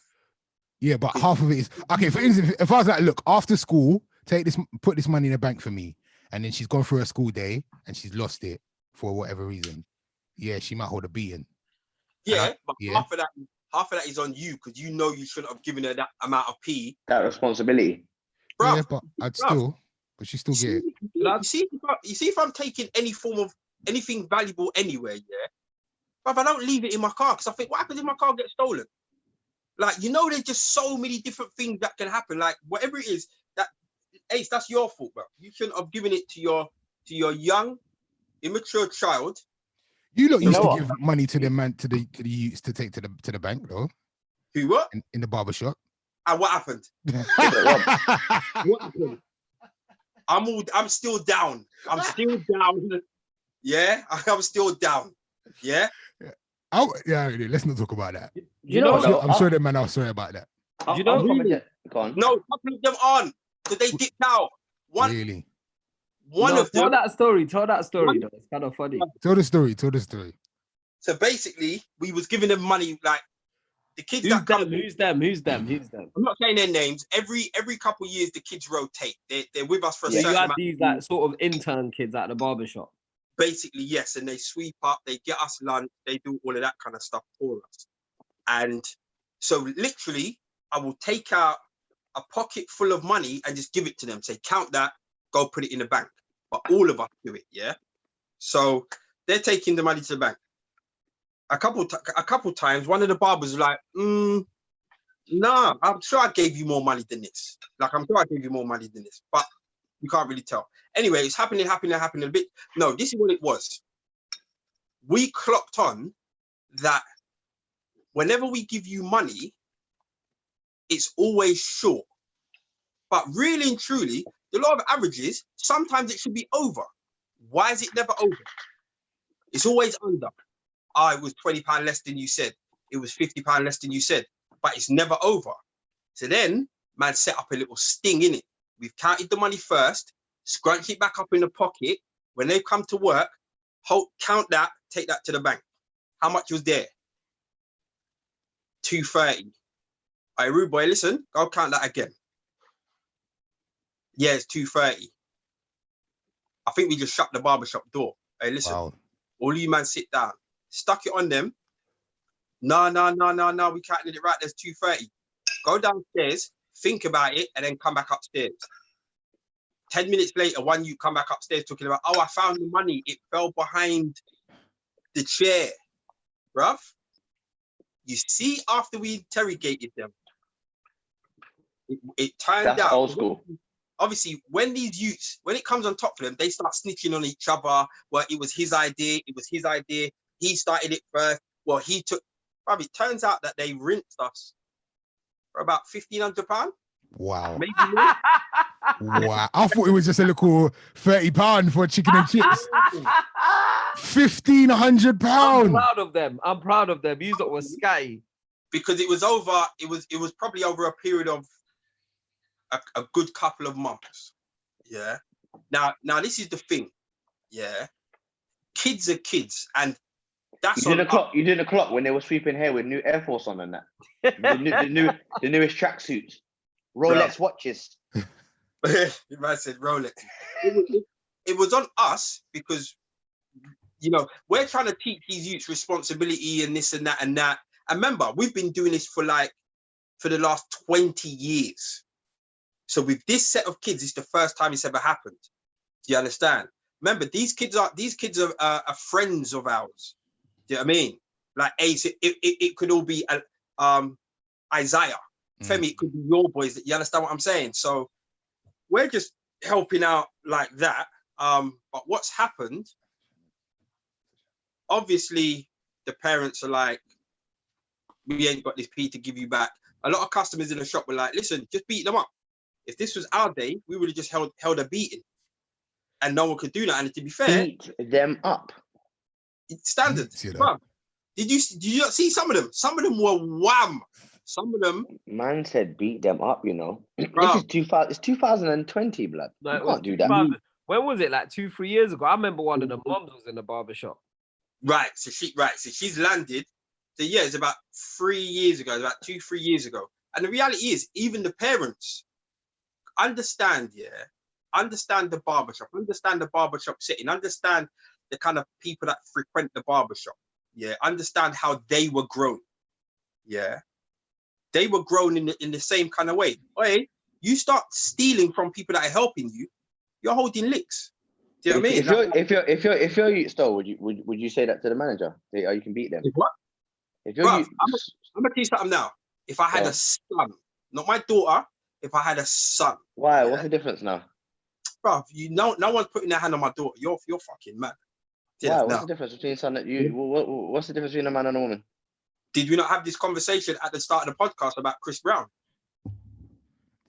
Yeah, but half of it is okay. For instance, if I was like, look, after school, put this money in the bank for me, and then she's gone through her school day and she's lost it for whatever reason. Yeah, she might hold a beating. Yeah, but half of that is on you because you know you shouldn't have given her that amount of P. That responsibility. Bruv, yeah, but but she still get it. You see if I'm taking any form of anything valuable anywhere, yeah, but I don't leave it in my car because I think, what happens if my car gets stolen? Like, you know, there's just so many different things that can happen. Like, whatever it is, Ace, that's your fault, bro. You shouldn't have given it to your young, immature child. You lot used to give money to the youths to take to the bank, though. Who what? In the barbershop. And what happened? What happened? I'm still down. I'm still down. Yeah, I'm still down. Yeah. Let's not talk about that. You know, I'm sorry, man. I'm sorry about that. You know, go on. No, couple of them on, so they dipped out. One of them. Tell that story. Though. It's kind of funny. Tell the story. So basically, we was giving them money, like the kids. Who's them? I'm not saying their names. Every couple of years, the kids rotate. They're with us for a certain you had amount. These like sort of intern kids at the barbershop. Basically, yes, and they sweep up, they get us lunch, they do all of that kind of stuff for us. And so literally, I will take out a pocket full of money and just give it to them. Say, count that, go put it in the bank. But all of us do it, yeah? So they're taking the money to the bank. A couple times, one of the barbers was like, nah, I'm sure I gave you more money than this. Like, I'm sure I gave you more money than this. But you can't really tell. Anyway, it's happening a bit. No, this is what it was. We clocked on that whenever we give you money, it's always short. But really and truly, the law of averages, sometimes it should be over. Why is it never over? It's always under. It was £20 less than you said. It was £50 less than you said. But it's never over. So then, man set up a little sting in it. We've counted the money first, scrunch it back up in the pocket. When they come to work, count that, take that to the bank. How much was there? 230. All right, rude boy, listen, go count that again. Yeah, it's 230. I think we just shut the barbershop door. Hey, listen, all you man sit down. Stuck it on them. No, we counted it right, there's 230. Go downstairs, think about it, and then come back upstairs. 10 minutes later, one you come back upstairs talking about, oh, I found the money. It fell behind the chair, bruv. You see, after we interrogated them, it turned That's out. old school. Obviously, when these youths, when it comes on top of them, they start snitching on each other. Well, it was his idea. It was his idea. He started it first. Well, he took. Bruv, it turns out that they rinsed us for about £1,500. Wow. Maybe more. Wow. I thought it was just a little £30 for chicken and chips. £1,500. I'm proud of them. I'm proud of them. You lot was sky. Because it was over. It was probably over a period of a good couple of months. Yeah. Now this is the thing. Yeah. Kids are kids, and that's You did a clock when they were sweeping hair with new Air Force on and that. the newest tracksuits, Rolex watches. You might have said Rolex. It was on us because, you know, we're trying to teach these youths responsibility and this and that and that. And remember, we've been doing this for the last 20 years. So with this set of kids, it's the first time it's ever happened. Do you understand? Remember, these kids are friends of ours. Do you know what I mean? Like Ace, it could all be Isaiah, Femi, it could be your boys. You understand what I'm saying? So we're just helping out like that. But what's happened? Obviously, the parents are like, we ain't got this P to give you back. A lot of customers in the shop were like, listen, just beat them up. If this was our day, we would have just held a beating. And no one could do that. And to be fair, beat them up. It's standard. Did you not see some of them? Some of them were wham. Some of them. Man said beat them up, you know. This is it's 2020, blood. No, you can't do that. When was it? Like 2-3 years ago? I remember one of the moms was in the barbershop. Right. So she's landed. So yeah, it's about 3 years ago. It's about 2-3 years ago. And the reality is, even the parents understand the barbershop, understand the barbershop setting, understand the kind of people that frequent the barbershop. Yeah, understand how they were grown. Yeah, they were grown in the same kind of way. Hey, you start stealing from people that are helping you, you're holding licks. Do you know what I mean? If you're youth still, would you say that to the manager? Say, you can beat them. If what? If you're I'm gonna tell you something now. If I had a son, not my daughter, if I had a son. Why? Yeah? What's the difference now? Bro, no one's putting their hand on my daughter. You're fucking mad. Why? What's the difference between son that you? What's the difference between a man and a woman? Did we not have this conversation at the start of the podcast about Chris Brown?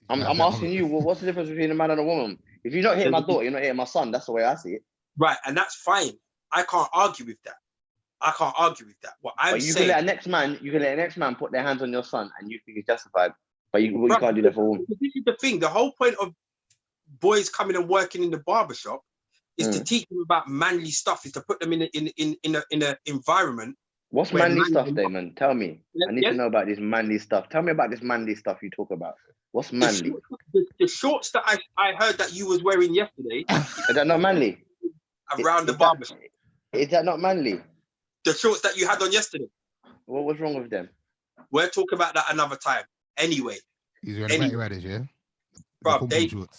I'm asking you. Well, what's the difference between a man and a woman? If you're not hitting my daughter, you're not hitting my son. That's the way I see it. Right, and that's fine. I can't argue with that. What I'm saying, you can let a next man put their hands on your son, and you think it's justified. But you can't do that for a woman. This is the thing. The whole point of boys coming and working in the barbershop is to teach them about manly stuff. Is to put them in an environment. What's manly stuff, Damon? Tell me. I need to know about this manly stuff. Tell me about this manly stuff you talk about. What's manly? The shorts that I heard that you was wearing yesterday. Is that not manly? Around the barbershop. Is that not manly? The shorts that you had on yesterday. What was wrong with them? We'll talk about that another time. Anyway. He's wearing batty riders, yeah? Bro,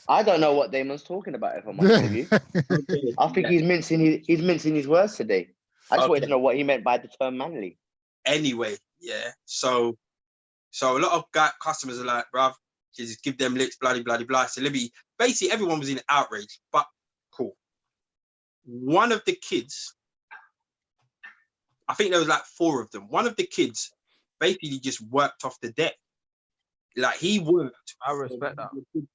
I don't know what Damon's talking about, if I'm honest with you. I think he's mincing his words today. I just wanted to know what he meant by the term manly. Anyway, yeah. So a lot of customers are like, bruv, just give them licks, bloody, bloody, blah. So basically everyone was in outrage, but cool. One of the kids, I think there was like 4 of them. One of the kids basically just worked off the deck. Like he worked. I respect that.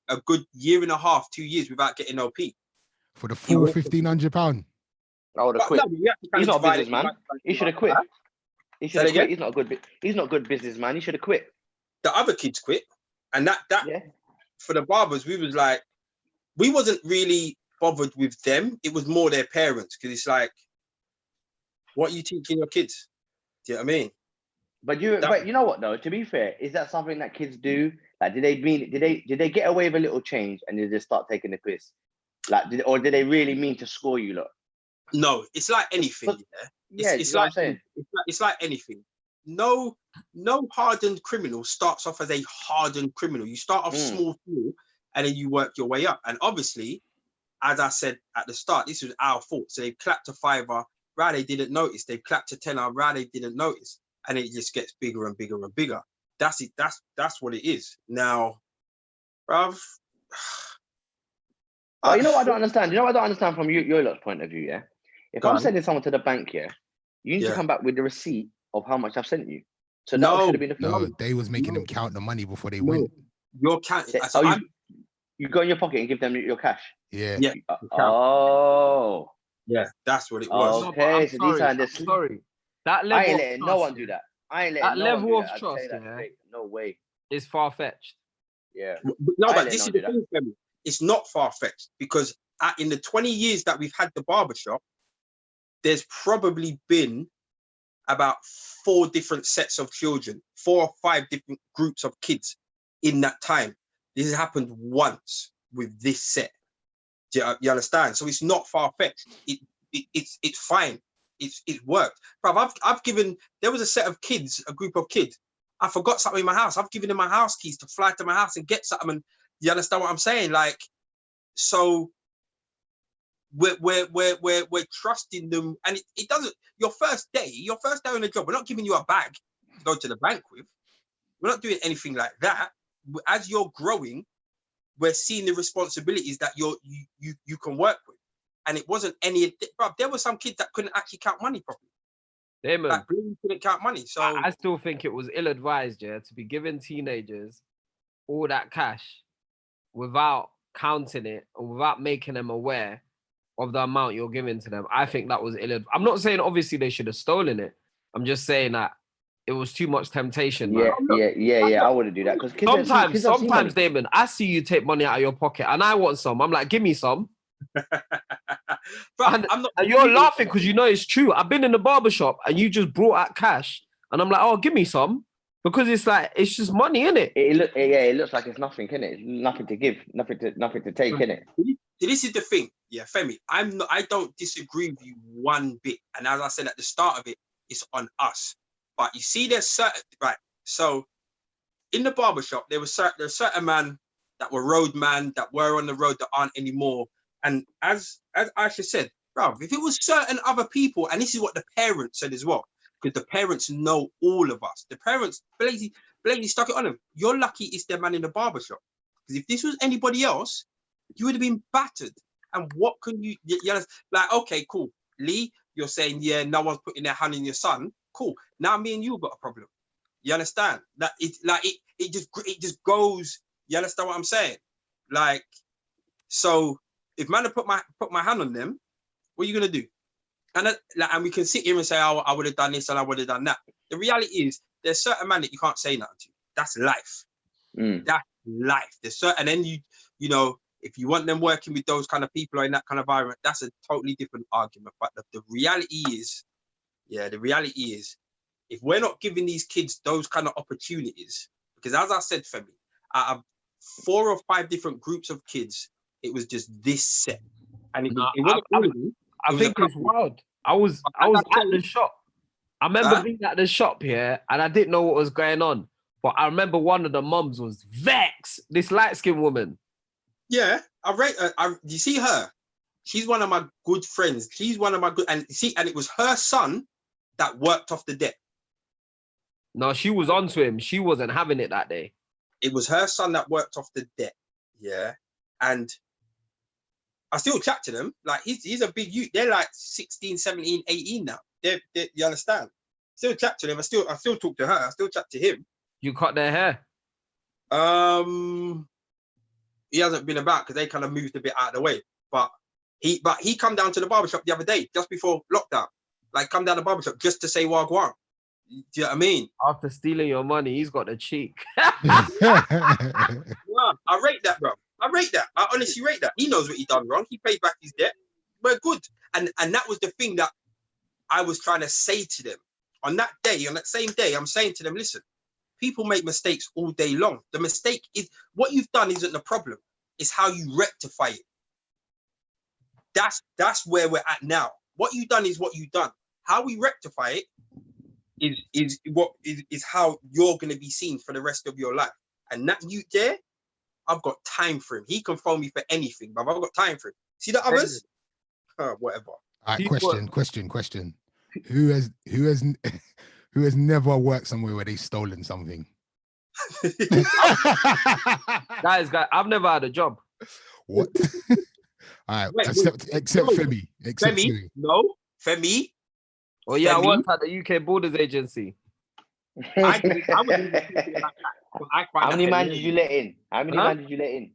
A good 1.5, 2 years without getting no P. For the full £1,500. I would have quit. No, he's not a businessman. He should have quit. He should have quit. He's not a good businessman. He should have quit. The other kids quit, and that for the barbers, we wasn't really bothered with them. It was more their parents, because it's like, what are you teaching your kids? Do you know what I mean? But you know what though? To be fair, is that something that kids do? Like, did they get away with a little change and they just start taking the piss? Like, or did they really mean to score you lot? No, it's like anything. It's like anything. No hardened criminal starts off as a hardened criminal. You start off small, and then you work your way up. And obviously, as I said at the start, this was our fault. So they clapped a $5, right? They didn't notice. They clapped a $10, right? They didn't notice, and it just gets bigger and bigger and bigger. That's it. That's what it is. Now, bruv. But you know what I don't understand? You know what I don't understand from your lot's point of view, yeah? If I'm sending someone to the bank, yeah, you need to come back with the receipt of how much I've sent you. So that should have been the first. No, they was making them count the money before they No. went. You're counting. You go in your pocket and give them your cash. Yeah. Yeah. Oh. Yeah, that's what it was. Okay, I'm so these sorry, are I'm sorry. That level I ain't of letting trust, no one do that. I ain't letting that no level one of do that. trust, I'd say that yeah, straight. No way. is far-fetched. Yeah. No, I but ain't this is letting the no one do thing, Femi. It's not far-fetched because in the 20 years that we've had the barbershop, there's probably been about 4 different sets of children, 4 or 5 different groups of kids in that time. This has happened once with this set. Do you understand? So it's not far-fetched. It's fine. It worked. Bruv, I've given, there was a set of kids, a group of kids. I forgot something in my house. I've given them my house keys to fly to my house and get something. And you understand what I'm saying? Like, so we're trusting them, and it doesn't. Your first day on the job, we're not giving you a bag to go to the bank with. We're not doing anything like that. As you're growing, we're seeing the responsibilities that you can work with, and it wasn't any. Bro, there were some kids that couldn't actually count money properly. Damon, Like, really couldn't count money. So I still think it was ill-advised, yeah, to be giving teenagers all that cash without counting it or without making them aware of the amount you're giving to them. I think that was ill. I'm not saying obviously they should have stolen it. I'm just saying that it was too much temptation, man. Yeah. I wouldn't do that because sometimes, Damon, I see you take money out of your pocket and I want some. I'm like, give me some. But and you're laughing because you know it's true. I've been in the barbershop and you just brought out cash and I'm like, oh, give me some. Because it's like, it's just money, innit? It looks like it's nothing, innit? It's nothing to give, nothing to take, innit? This is the thing, yeah, Femi. I don't disagree with you one bit. And as I said at the start of it, it's on us. But you see, there's certain, right? So in the barbershop, there's certain men that were roadman that were on the road that aren't anymore. And as Aisha said, bro, if it was certain other people, and this is what the parents said as well, because the parents know all of us. The parents blatantly stuck it on them. You're lucky it's their man in the barbershop. Because if this was anybody else, you would have been battered. And what can you like, okay, cool. Lee, you're saying, yeah, no one's putting their hand in your son. Cool. Now me and you got a problem. You understand? That it just goes, you understand what I'm saying? Like, so if man put my hand on them, what are you gonna do? And we can sit here and say, oh, I would have done this and I would have done that. The reality is there's certain man that you can't say nothing to. That's life. That's life. There's certain, and then you know, if you want them working with those kind of people or in that kind of environment, that's a totally different argument. But the reality is, if we're not giving these kids those kind of opportunities, because as I said, Femi, out of 4 or 5 different groups of kids, it was just this set. And it wasn't all of them. I think it's wild. I was at the shop. I remember being at the shop here and I didn't know what was going on. But I remember one of the mums was vexed, this light-skinned woman. Yeah, you see her? She's one of my good friends. She's one of my good, and it was her son that worked off the debt. No, she was onto him. She wasn't having it that day. It was her son that worked off the debt. Yeah. And I still chat to them. Like, he's a big youth. They're like 16, 17, 18 now. They're you understand? Still chat to them. I still talk to her. I still chat to him. You cut their hair? He hasn't been about because they kind of moved a bit out of the way. But he come down to the barbershop the other day, just before lockdown. Like, come down to the barbershop just to say wagwan. Do you know what I mean? After stealing your money, he's got the cheek. Yeah, I rate that, bro. I rate that. I honestly rate that. He knows what he done wrong. He paid back his debt. We're good. And that was the thing that I was trying to say to them. On that same day, I'm saying to them, listen, people make mistakes all day long. The mistake is, what you've done isn't the problem. It's how you rectify it. That's where we're at now. What you've done is what you've done. How we rectify it is how you're going to be seen for the rest of your life. And that you there, I've got time for him. He can phone me for anything, but I've got time for him. See the others? Whatever. All right, People- question. Who has who has never worked somewhere where they've stolen something? guys, I've never had a job. What? All right, Wait, except no. Femi. Except Femi? Femi. No. Femi? Oh yeah, I Femi? worked at the UK Borders Agency. I wouldn't even think like that. But I find How many that man Femi- did you let in? How many Huh? man did you let in?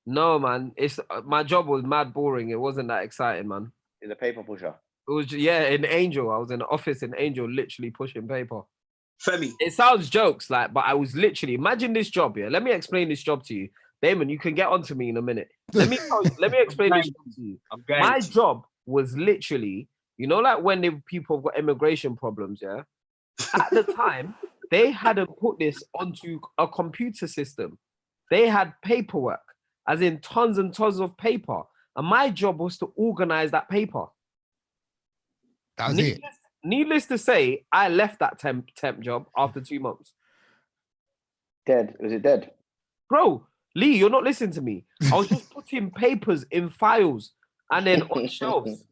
No, man. It's my job was mad boring. It wasn't that exciting, man. Is a paper pusher. It was in Angel. I was in the office in Angel, literally pushing paper. Femi. It sounds jokes, like, but I was literally imagine this job. Yeah, let me explain this job to you, Damon. You can get onto me in a minute. Let me explain this job to you. I'm going My to. job was literally, like when people have got immigration problems. Yeah, at the time they hadn't put this onto a computer system. They had paperwork, as in tons and tons of paper, and my job was to organize that paper. That was it. Needless to say, I left that temp job after 2 months. Dead. Was it dead? Bro, Lee, you're not listening to me. I was just putting papers in files and then on shelves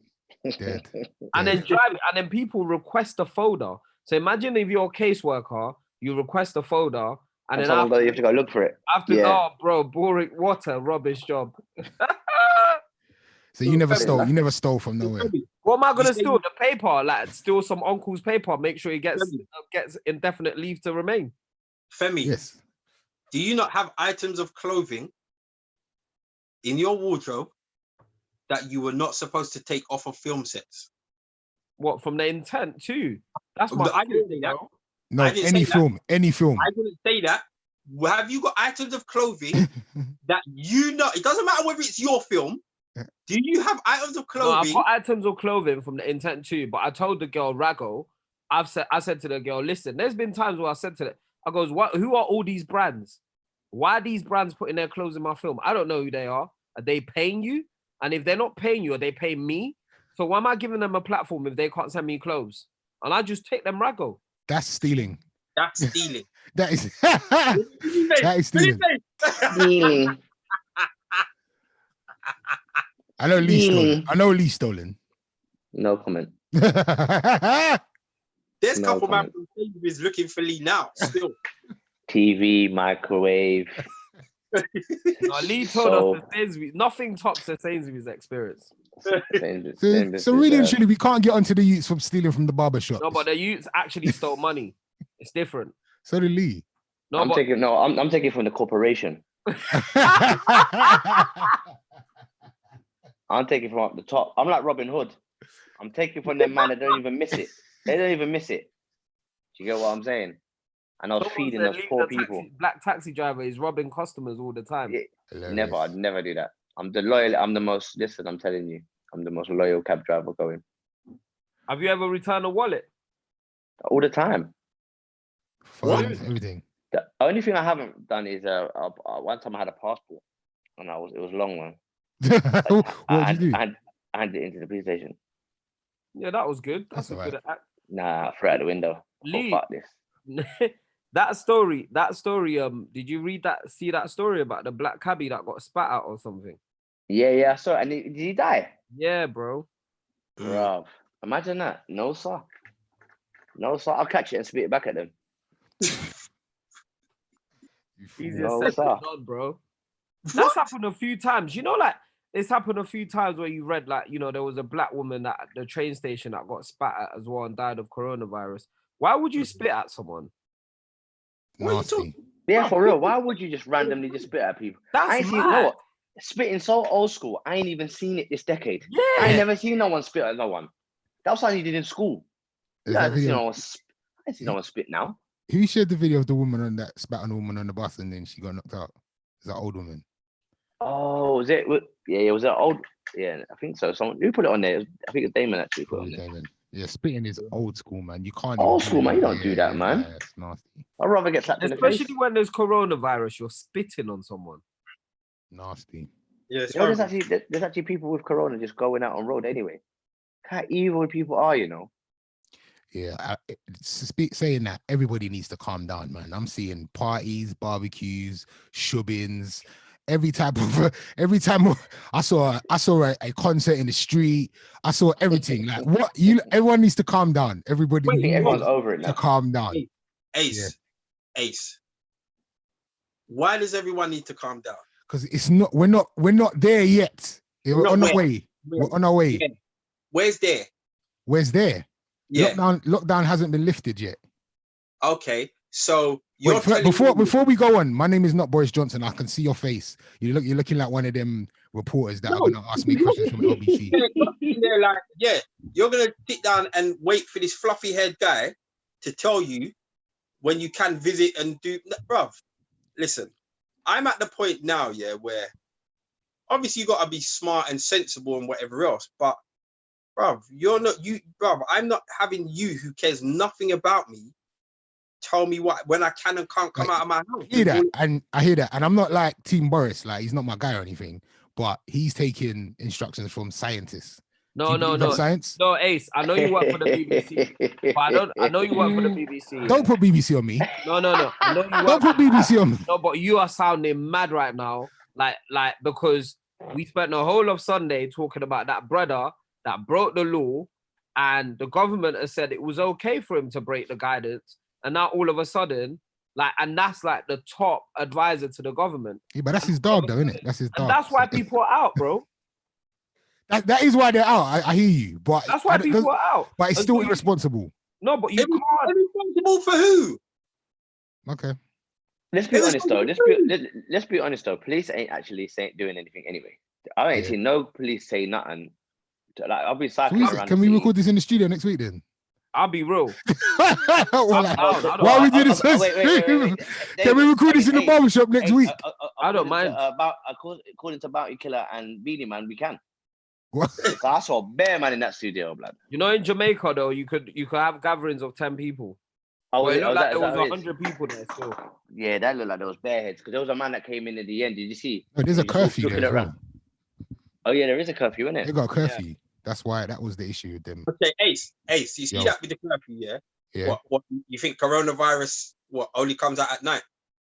Dead. and then driving, and then people request a folder. So imagine if you're a caseworker, you request a folder, and then someone you have to go look for it. oh, bro, boring, what a rubbish job. So you never stole. You never stole from nowhere. What am I gonna steal? The paper, like steal some uncle's paper, make sure he gets indefinite leave to remain. Femi, Yes. do you not have items of clothing in your wardrobe that you were not supposed to take off of film sets? What, from the intent too? That's my. I didn't say that. No, I didn't any say film. Any film. I didn't say that. Have you got items of clothing that it doesn't matter whether it's your film. Do you have items of No, I've clothing? got items of clothing from the intent too, but I told the girl Rago, I said to the girl, listen, there's been times where I said to her, I goes, who are all these brands? Why are these brands putting their clothes in my film? I don't know who they are. Are they paying you? And if they're not paying you, are they paying me? So why am I giving them a platform if they can't send me clothes? And I just take them Rago. That's stealing. That's stealing. That is. That is stealing. Stealing. I know Lee stolen. I know Lee stolen. No comment. There's a No couple man comment. from Sainsbury's looking for Lee now. Still. TV, microwave. No, Lee told us that Sainsbury's, nothing tops the Sainsbury's experience. So really and truly, we can't get onto the youths from stealing from the barbershop. No, but the youths actually stole money. It's different. So did Lee. No, I'm taking from the corporation. I'm taking from up the top. I'm like Robin Hood. I'm taking from them man that don't even miss it. They don't even miss it. Do you get what I'm saying? And I was feeding those poor people. Black taxi driver is robbing customers all the time. Never, I'd never do that. I'm the most, listen, I'm telling you, I'm the most loyal cab driver going. Have you ever returned a wallet? All the time. Phones, everything. The only thing I haven't done is one time I had a passport and it was a long one. What did you do? I handed it into the police station. Yeah, that was good. That's That's a good act. Nah, I threw it out the window. Lee. Fuck this. that story, did you see that story about the black cabbie that got spat out or something? Yeah, I saw it. And did he die? Yeah, bro. Bruv, imagine that. No, sir. I'll catch it and spit it back at them. Easier No, said than sir. done, bro. That's happened a few times. Like, it's happened a few times where you read, like, there was a black woman at the train station that got spat at as well and died of coronavirus. Why would you spit at someone? Nasty. Yeah, for real. Why would you just randomly just spit at people? I ain't seen, you know what? Spitting so old school. I ain't even seen it this decade. Yeah. I ain't never seen no one spit at no one. That was something you did in school. I ain't seen no one spit now. Who shared the video of the woman that spat on a woman on the bus and then she got knocked out? It's that old woman. Oh, was it? Yeah, it was an old. Yeah, I think so. Someone who put it on there? I think it's Damon actually put it on there. Damon. Yeah, spitting is old school, man. You can't. Old school, man. You don't do that, man. Yeah, it's nasty. I'd rather get slapped in the face. Especially when there's coronavirus, you're spitting on someone. Nasty. Yeah, there's actually people with corona just going out on road anyway. How evil people are, Yeah, saying that, everybody needs to calm down, man. I'm seeing parties, barbecues, shubbins, every time I saw a concert in the street. I saw everything. Like everyone needs to calm down. Everybody I think Wait, everyone's needs over it to now. calm down. Ace, Ace. Why does everyone need to calm down? Because we're not there yet. We're on our way. We're on our way. Yeah. Where's there? Where's there? Yeah. Lockdown hasn't been lifted yet. Okay. So you're before we go on, my name is not Boris Johnson. I can see your face. You're looking like one of them reporters that are gonna ask me questions from LBC. They're like, yeah, you're gonna sit down and wait for this fluffy haired guy to tell you when you can visit and do, bruv. Listen, I'm at the point now, yeah, where obviously you gotta be smart and sensible and whatever else, but bruv, I'm not having you who cares nothing about me tell me when I can and can't come out of my house. I hear that, and I'm not like Team Boris, like he's not my guy or anything, but he's taking instructions from scientists. No, science. No, Ace, I know you work for the BBC, but I know you work for the BBC. Don't put BBC on me. No. I know you don't put BBC on me. No, but you are sounding mad right now, like because we spent the whole of Sunday talking about that brother that broke the law, and the government has said it was okay for him to break the guidance. And now all of a sudden, and that's like the top advisor to the government. Yeah, but that's his dog, though, isn't it? That's his dog. And that's why people are out, bro. That is why they're out. I hear you, but that's why people are out. But it's still irresponsible. No, but you can't. Irresponsible for who? Okay. Let's be honest though. Let's be honest though. Police ain't actually doing anything anyway. I ain't seen no police say nothing. Like I'll be cycling around. Can we record this in the studio next week then? I'll be real. Why we do this? Wait. Can we record this in the barbershop next week? I don't mind. According to Bounty Killer and Beanie Man, we can. What? I saw a bear man in that studio, blood. You know, in Jamaica though, you could have gatherings of 10 people. Oh, it looked like there was 100 people there still. Yeah, that looked like there was bare heads because there was a man that came in at the end. Did you see? Oh, there's a curfew there as well. Oh yeah, there is a curfew, isn't it? They got a curfew. Yeah. That's why that was the issue with them. Okay, Ace, you see that with the curfew, yeah? Yeah. What you think coronavirus only comes out at night?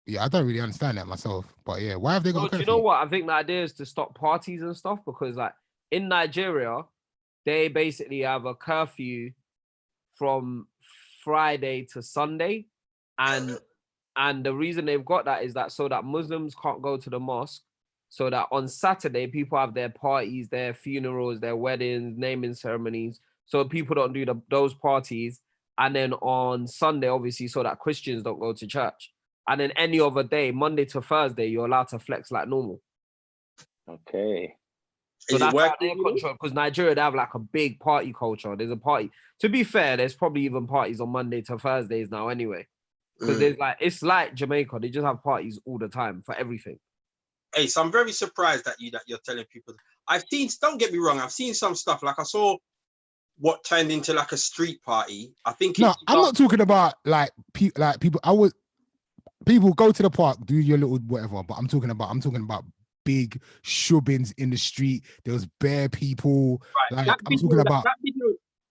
Yeah, I don't really understand that myself. But yeah, why have they got a curfew? Do you know what? I think the idea is to stop parties and stuff because like in Nigeria, they basically have a curfew from Friday to Sunday. And the reason they've got that is that so that Muslims can't go to the mosque. So that on Saturday, people have their parties, their funerals, their weddings, naming ceremonies. So people don't do those parties. And then on Sunday, obviously, so that Christians don't go to church. And then any other day, Monday to Thursday, you're allowed to flex like normal. Okay. So that's how they control, because Nigeria, they have like a big party culture. There's a party. To be fair, there's probably even parties on Monday to Thursdays now anyway. Because it's like Jamaica. They just have parties all the time for everything. Hey, so I'm very surprised that you're telling people. Don't get me wrong, I've seen some stuff. Like I saw what turned into like a street party. I think I'm not talking about like people. People go to the park, do your little whatever. But I'm talking about big shubbins in the street. There was bare people. Right. Like I'm talking about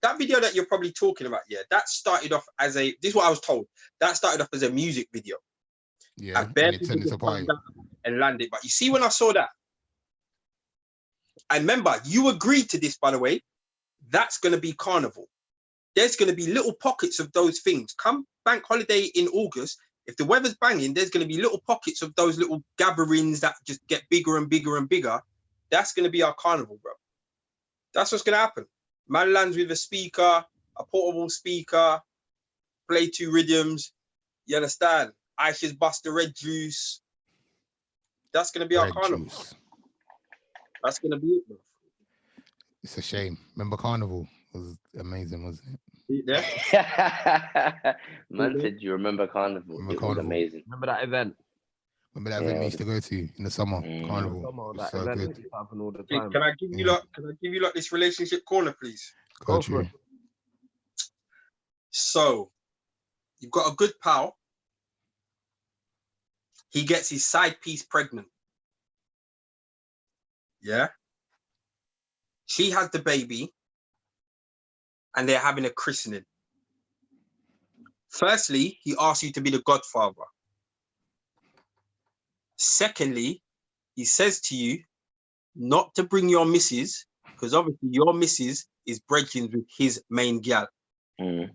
that video that you're probably talking about. Yeah, that started off as this is what I was told. That started off as a music video. Yeah, and bare people just come down and landed. But you see, when I saw that, and remember, you agreed to this, by the way. That's going to be carnival. There's going to be little pockets of those things. Come bank holiday in August, if the weather's banging, there's going to be little pockets of those little gatherings that just get bigger and bigger and bigger. That's going to be our carnival, bro. That's what's going to happen. Man lands with a speaker, a portable speaker, play 2 rhythms. You understand? Aisha's bust the red juice. That's going to be our carnival. Juice. That's going to be it, bro. It's a shame. Remember Carnival was amazing, wasn't it? Yeah. Man said you remember Carnival. It was amazing. Remember that event? Remember that event we used to go to in the summer? Carnival. That so event good. happen all the time. Can I give you like this relationship corner, please? Go for it. So you've got a good pal. He gets his side piece pregnant. Yeah. She has the baby and they're having a christening. Firstly, he asks you to be the godfather. Secondly, he says to you not to bring your missus, because obviously your missus is breaking with his main gal. Mm.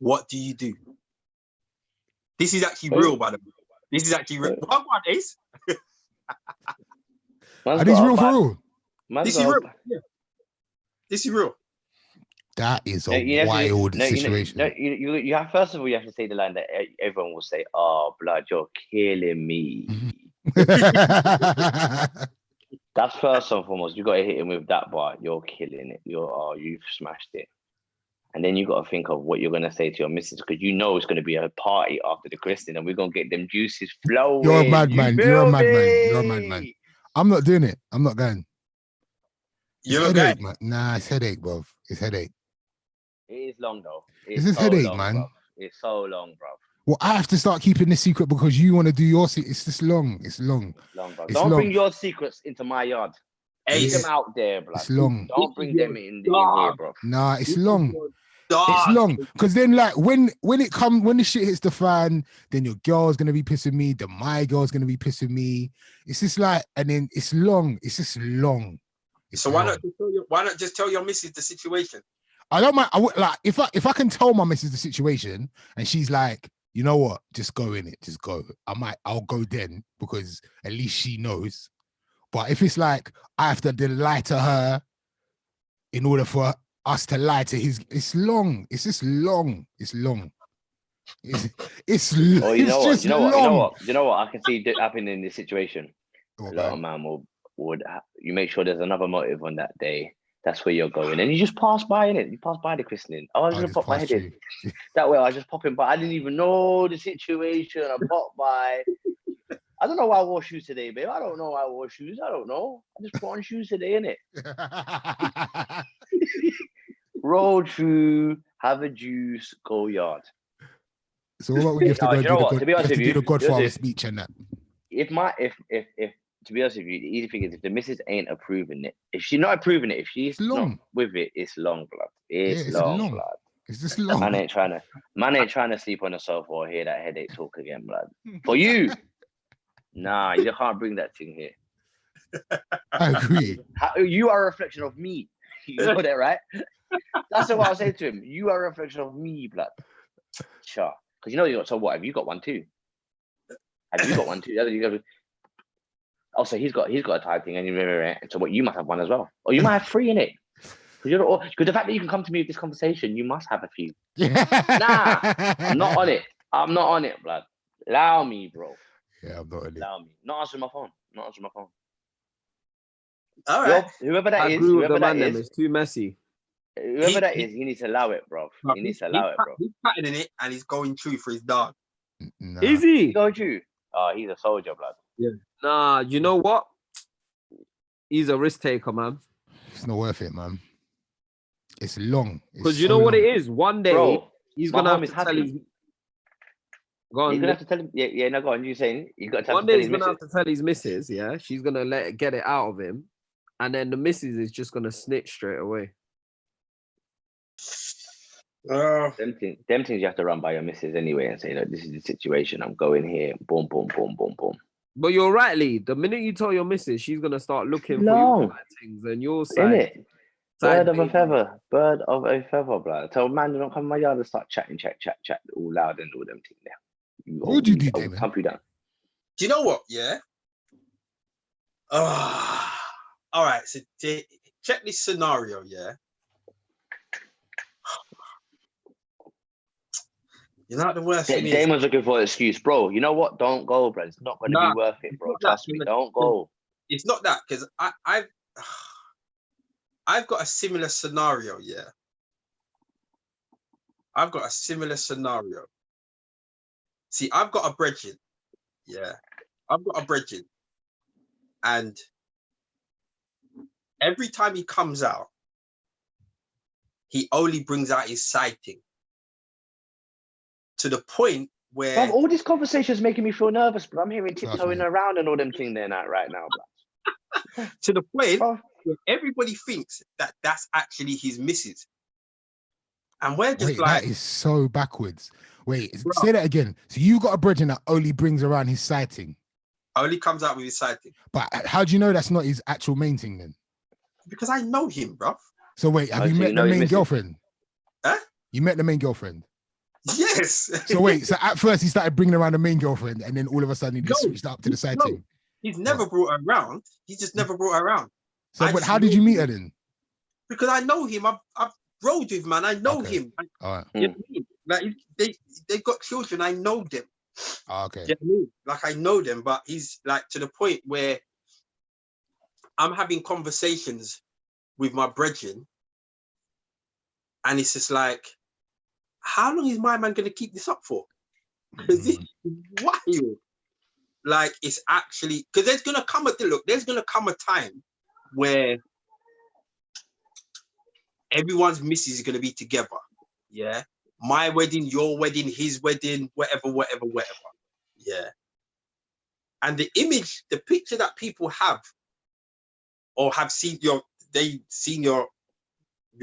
What do you do? This is actually real, by the way. This is actually real. Come on, Ace. Are these real for real? This is real. Yeah. This is real. That is a wild situation. You have, first of all, you have to say the line that everyone will say, "Oh, blood, you're killing me." That's first and foremost. You got to hit him with that bar. You're killing it. You've smashed it. And then you got to think of what you're gonna say to your missus, because you know it's gonna be a party after the christening, and we're gonna get them juices flowing. You're a madman. You're a madman. You're a madman. I'm not doing it. I'm not going. You're not going? Man. Nah, it's headache, bro. It's headache. It is long though. It's so headache, long, man. Bruv. It's so long, bro. Well, I have to start keeping this secret because you want to do your secret. It's just long. It's long. Don't bring your secrets into my yard. Keep them out there, bro. It's long. Don't bring them in here, bro. Nah, it's long. It's long. Because then, like, when the shit hits the fan, then your girl's gonna be pissing me. Then my girl's gonna be pissing me. It's just like, and then it's long. It's just long. So why not just tell your missus the situation? I don't mind. Like if I can tell my missus the situation and she's like, you know what, just go in it, just go. I'll go then because at least she knows. But if it's like I have to lie to her in order for us to lie to his, it's long. It's just long. It's long. It's oh, you know just what? You know what? I can see happening in this situation. A lot of man would you make sure there's another motive on that day. That's where you're going, and you just pass by in it. You pass by the christening. I was gonna pop my head in. That way, I just pop in by. I didn't even know the situation. I popped by. I don't know why I wore shoes today, babe. I don't know why I wore shoes. I don't know. I just put on shoes today, innit? Roll through, have a juice, go yard. So what would you have to go do the Godfather speech and that? If to be honest with you, the easy thing is if the missus ain't approving it, if she's not approving it, if she's not with it, it's long, blood. It's long, blood. It's just long. Man ain't trying to sleep on the sofa or hear that headache talk again, blood. For you, nah, you can't bring that thing here. I agree. You are a reflection of me. You know that, right? That's what I was saying to him. You are a reflection of me, blood. Sure. Because you know you got, so what? Have you got one too? Have you got one too? Also, he's got a type thing, and so what? You must have one as well, or you might have three in it. Because the fact that you can come to me with this conversation, you must have a few. Nah, I'm not on it. I'm not on it, blood. Allow me, bro. Yeah, I'm not on it. Allow me. Not answering my phone. All right. Whoever that is, it's too messy. Whoever that is, he needs to allow it, bro. He needs to allow it, bro. He's patting in it, and he's going through for his dog. Nah. Is he? He's going through. Oh, he's a soldier, blood. Yeah. Nah, you know what? He's a risk taker, man. It's not worth it, man. It's long. Because you know what it is? One day, bro, he's going to have to tell his... Go on. You're going to have to tell him... Yeah, no, go on. You're saying you got to tell One day he's going to have to tell his missus, yeah? She's going to get it out of him. And then the missus is just going to snitch straight away. Them things you have to run by your missus anyway and say, look, this is the situation. I'm going here. Boom, boom, boom, boom, boom. But you're right, Lee. The minute you tell your missus, she's going to start looking for your things and your side. Bird of a feather, blood. Tell man, do not come in my yard and start chat, all loud and all them things there. What would you do, Damon? Pump you down. Do you know what? Yeah. All right. So check this scenario. Yeah. You know what the worst thing is? Damon's looking for an excuse, bro. You know what? Don't go, bro. It's not going to be worth it, bro. Trust me. Don't go. It's not that, because I've got a similar scenario. Yeah. I've got a similar scenario. See, I've got a brethren. Yeah. I've got a brethren. And every time he comes out, he only brings out his side thing. To the point where... Bro, all this conversation is making me feel nervous, but I'm hearing tiptoeing around and all them things there right now, bro. To the point where everybody thinks that that's actually his missus. And we're just Wait, like, that is so backwards. Wait, bro, say that again. So you got a brethren that only brings around his side thing. only comes out with his side thing. But how do you know that's not his actual main thing then? Because I know him, bro. So wait, have Oh, you so met you know the his main missus? girlfriend? Huh? You met the main girlfriend? Yes. So wait, so at first he started bringing around the main girlfriend and then all of a sudden he just No, switched up to the side no. thing. He's never What? brought her around. He just never brought her around. So I but just how did know you meet him. her then? Because I know him. I've rode with man. I know Okay. him. All right. You know what I mean? Like they got children. I know them. Oh, okay. Do you know what I mean? Like I know them, but he's like to the point where I'm having conversations with my brethren, and it's just like, how long is my man going to keep this up for? Because it's wild. Like it's actually because there's gonna come a time where everyone's missus is gonna be together. Yeah, my wedding, your wedding, his wedding, whatever. Yeah, and the picture that people have or have seen your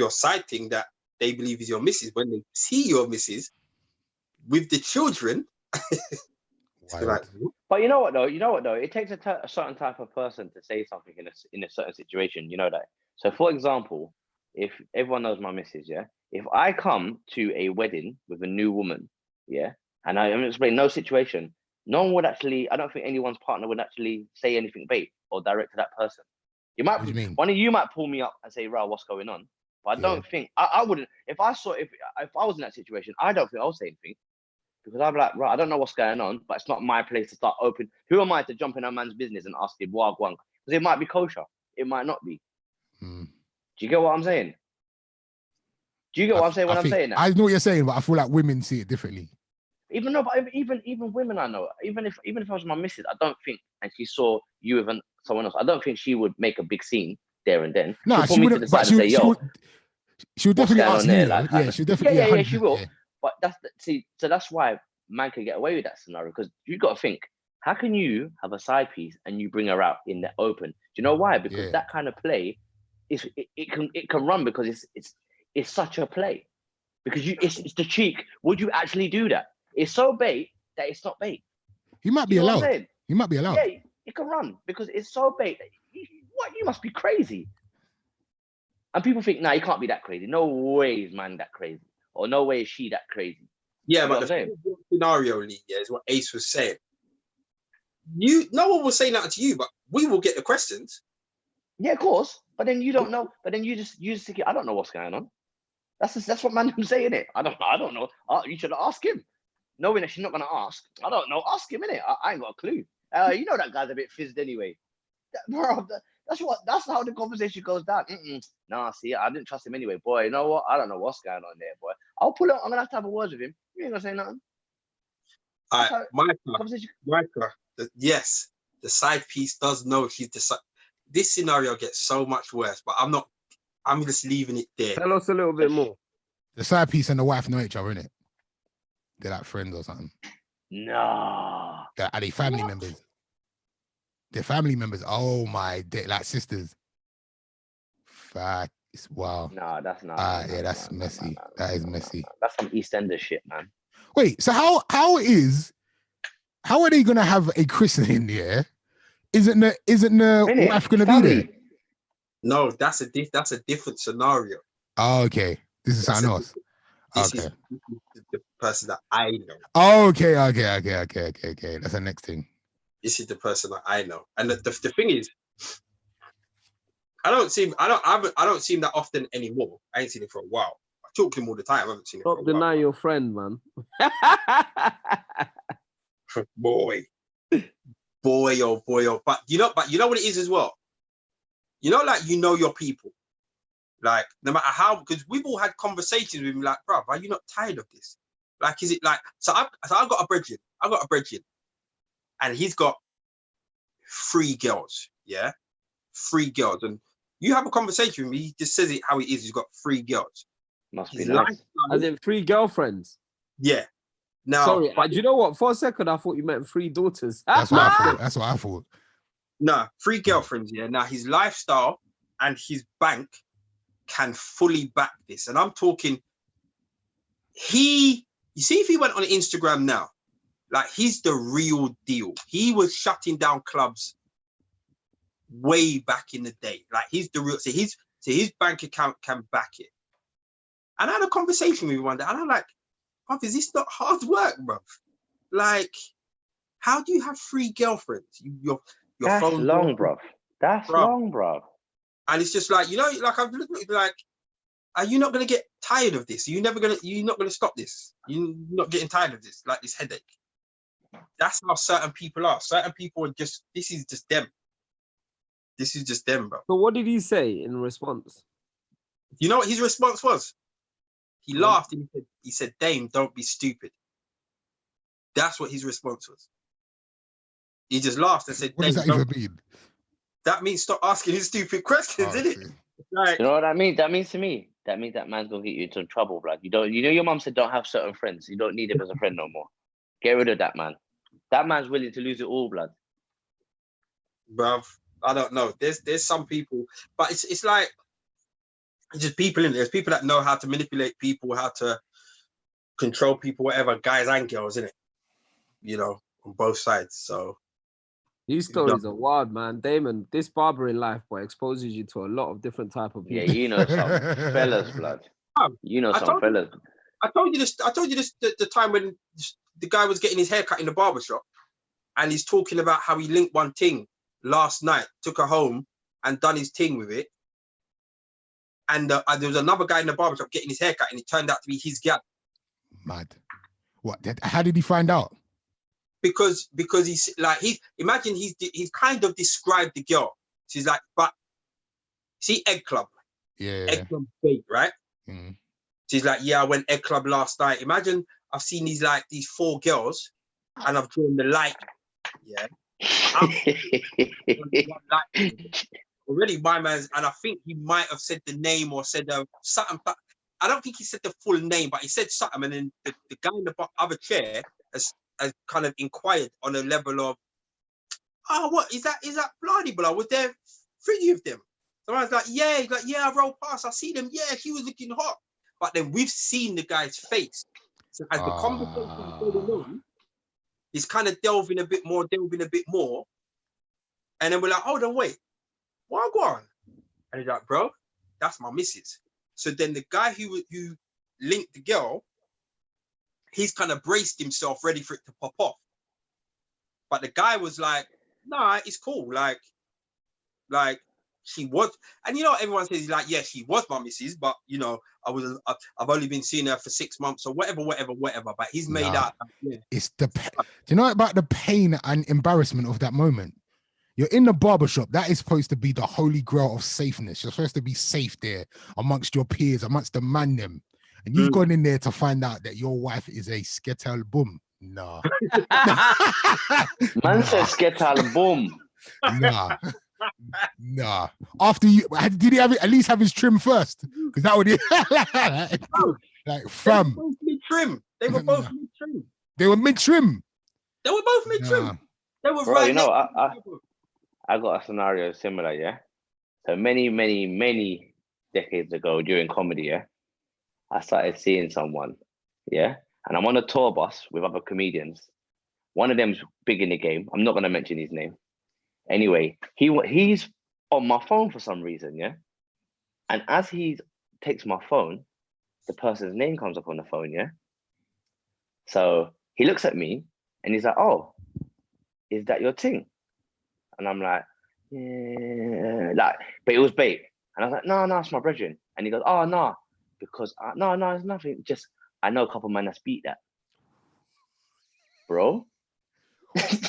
side thing that they believe is your missus. When they see your missus with the children, it's like, But you know what though? It takes a certain type of person to say something in a certain situation. You know that. So, for example, if everyone knows my missus, yeah, if I come to a wedding with a new woman, yeah, and I'm explaining no situation, no one would actually. I don't think anyone's partner would actually say anything bait or direct to that person. You might, What do you mean? one of you might pull me up and say, "Ra, what's going on?" But I don't think I wouldn't. If I was in that situation, I don't think I'll say anything. Because I'm like, right, I don't know what's going on, but it's not my place to start open. Who am I to jump in a man's business and ask him wagwan? Because it might be kosher, it might not be. Mm. Do you get what I'm saying? Do you get what I'm saying when I'm saying that? I know what you're saying, but I feel like women see it differently. Even women I know, even if I was my missus, I don't think, and she saw you with someone else, I don't think she would make a big scene there and then. No, She'll pull she me to wouldn't. the But side and say, "Yo, she would what's definitely going ask on there?" you. Like, Yeah, she'll definitely. yeah, she will. Yeah. But so that's why man can get away with that scenario, because you got to think, how can you have a side piece and you bring her out in the open? Do you know why? Because that kind of play it can run, because it's such a play, because it's the cheek. Would you actually do that? It's so bait that it's not bait. You might be allowed. You might be allowed. Yeah, it can run because it's so bait. What, you must be crazy. And people think, nah, you can't be that crazy. No way is man that crazy, or no way is she that crazy. yeah, but the scenario league, yeah, is what Ace was saying. No one will say that to you, but we will get the questions. Yeah, of course. But then you don't know. But then you just think, I don't know what's going on. That's what man is saying it. I don't know. You should ask him, knowing that she's not gonna ask. I don't know. Ask him, innit? I ain't got a clue. You know that guy's a bit fizzed anyway. Bro, that's how the conversation goes down. Nah, see, I didn't trust him anyway, boy. You know what? I don't know what's going on there, boy. I'll pull it. I'm gonna have to have a word with him. You ain't gonna say nothing. Micah, yes, the side piece does know she's the side. This scenario gets so much worse, but I'm just leaving it there. Tell us a little bit more. The side piece and the wife know each other, innit? They're like friends or something. No. Are they family members? They're family members. Oh my, they're like sisters. Fuck. Wow. No, that's not. Yeah, that's messy. That is messy. That's some EastEnders shit, man. Wait, so how are they gonna have a christening? Yeah, isn't the wife gonna be there? No, that's a different scenario. Oh, okay. This is something else. This is the person that I know. Oh, okay. That's the next thing. This is the person that I know, and the thing is, I don't see him that often anymore. I ain't seen him for a while. I talk to him all the time. I haven't seen him. Stop denying your friend, man. boy, oh boy. But you know what it is as well. You know, like your people. Like no matter how, because we've all had conversations with him. Like, bro, are you not tired of this? Like, is it like so? I've got a brethren, and he's got 3 girls. Yeah, 3 girls, and you have a conversation with him. He just says it how it is. He's got 3 girls. Must be nice. As in 3 girlfriends. Yeah. Now, sorry, do you know what? For a second, I thought you meant 3 daughters. That's what I thought. No, 3 girlfriends. Yeah. Now his lifestyle and his bank can fully back this, and I'm talking you see, if he went on Instagram now, like he's the real deal. He was shutting down clubs way back in the day. Like he's the real. So his bank account can back it. And I had a conversation with him one day, and I'm like, "Bruv, is this not hard work, bruv? Like, how do you have 3 girlfriends? Your That's phone long, bruv. That's long, bruv. And it's just like, like I'm looking at it like, are you not gonna get tired of this? You're not gonna stop this. You're not getting tired of this, like this headache. That's how certain people are. Certain people are just, this is just them. This is just them, bro. So what did he say in response? You know what his response was? He laughed and he said, Dame, don't be stupid. That's what his response was. He just laughed and said, What does that even mean? That means stop asking his stupid questions, isn't it? Like, you know what that means? That means to me, that means that man's gonna get you into trouble, blood. You know, your mum said don't have certain friends. You don't need him as a friend no more. Get rid of that man. That man's willing to lose it all, blood. Bruv, I don't know. There's some people, but it's like, it's just people in there. There's people that know how to manipulate people, how to control people, whatever, guys and girls, innit? On both sides. So these stories are wild, man. Damon, this barbering life, boy, exposes you to a lot of different type of people. Yeah, you know some fellas, blood. You know some fellas. I told you this the time when the guy was getting his haircut in the barbershop, and he's talking about how he linked one thing last night, took her home and done his thing with it. And there was another guy in the barbershop getting his haircut, and it turned out to be his gal. Mad. What? How did he find out? Because he's like, imagine he's kind of described the girl. She's like, but see Egg Club. Yeah. Egg Club bait, right? Mm. She's like, yeah, I went Egg Club last night. Imagine I've seen these 4 girls and I've drawn the light. Yeah. Already my man's, and I think he might have said the name or said something, but I don't think he said the full name, but he said something, and then the guy in the other chair has kind of inquired on a level of, oh, what is that bloody blah? Was there 3 of them? So I was like, yeah. He's like, yeah, I rolled past, I see them. Yeah, she was looking hot. But then we've seen the guy's face. So as the conversation is going on, he's kind of delving a bit more. And then we're like, hold on, wait. What go on? And he's like, bro, that's my missus. So then the guy who linked the girl, he's kind of braced himself ready for it to pop off. But the guy was like, nah, it's cool. Like she was, and everyone says, like, yeah, she was my missus, but I've only been seeing her for 6 months or whatever. But he's made out. Yeah. It's do you know about the pain and embarrassment of that moment? You're in the barbershop. That is supposed to be the holy grail of safeness. You're supposed to be safe there amongst your peers, amongst the man them. And you've gone in there to find out that your wife is a skettle boom. Nah. Man said skettle boom. Nah. After did he at least have his trim first? Because that would like fam. They were both mid-trim. They were mid-trim. They were both mid-trim. Nah. They were Bro, I got a scenario similar, yeah. So many decades ago during comedy, yeah, I started seeing someone, yeah, and I'm on a tour bus with other comedians. One of them's big in the game. I'm not going to mention his name. Anyway, he's on my phone for some reason, yeah. And as he takes my phone, the person's name comes up on the phone, yeah. So he looks at me and he's like, "Oh, is that your thing?" And I'm like, "Yeah," but it was bait. And I was like, no, it's my brethren. And he goes, "Oh, no, because no, it's nothing. Just I know a couple men that beat that, bro."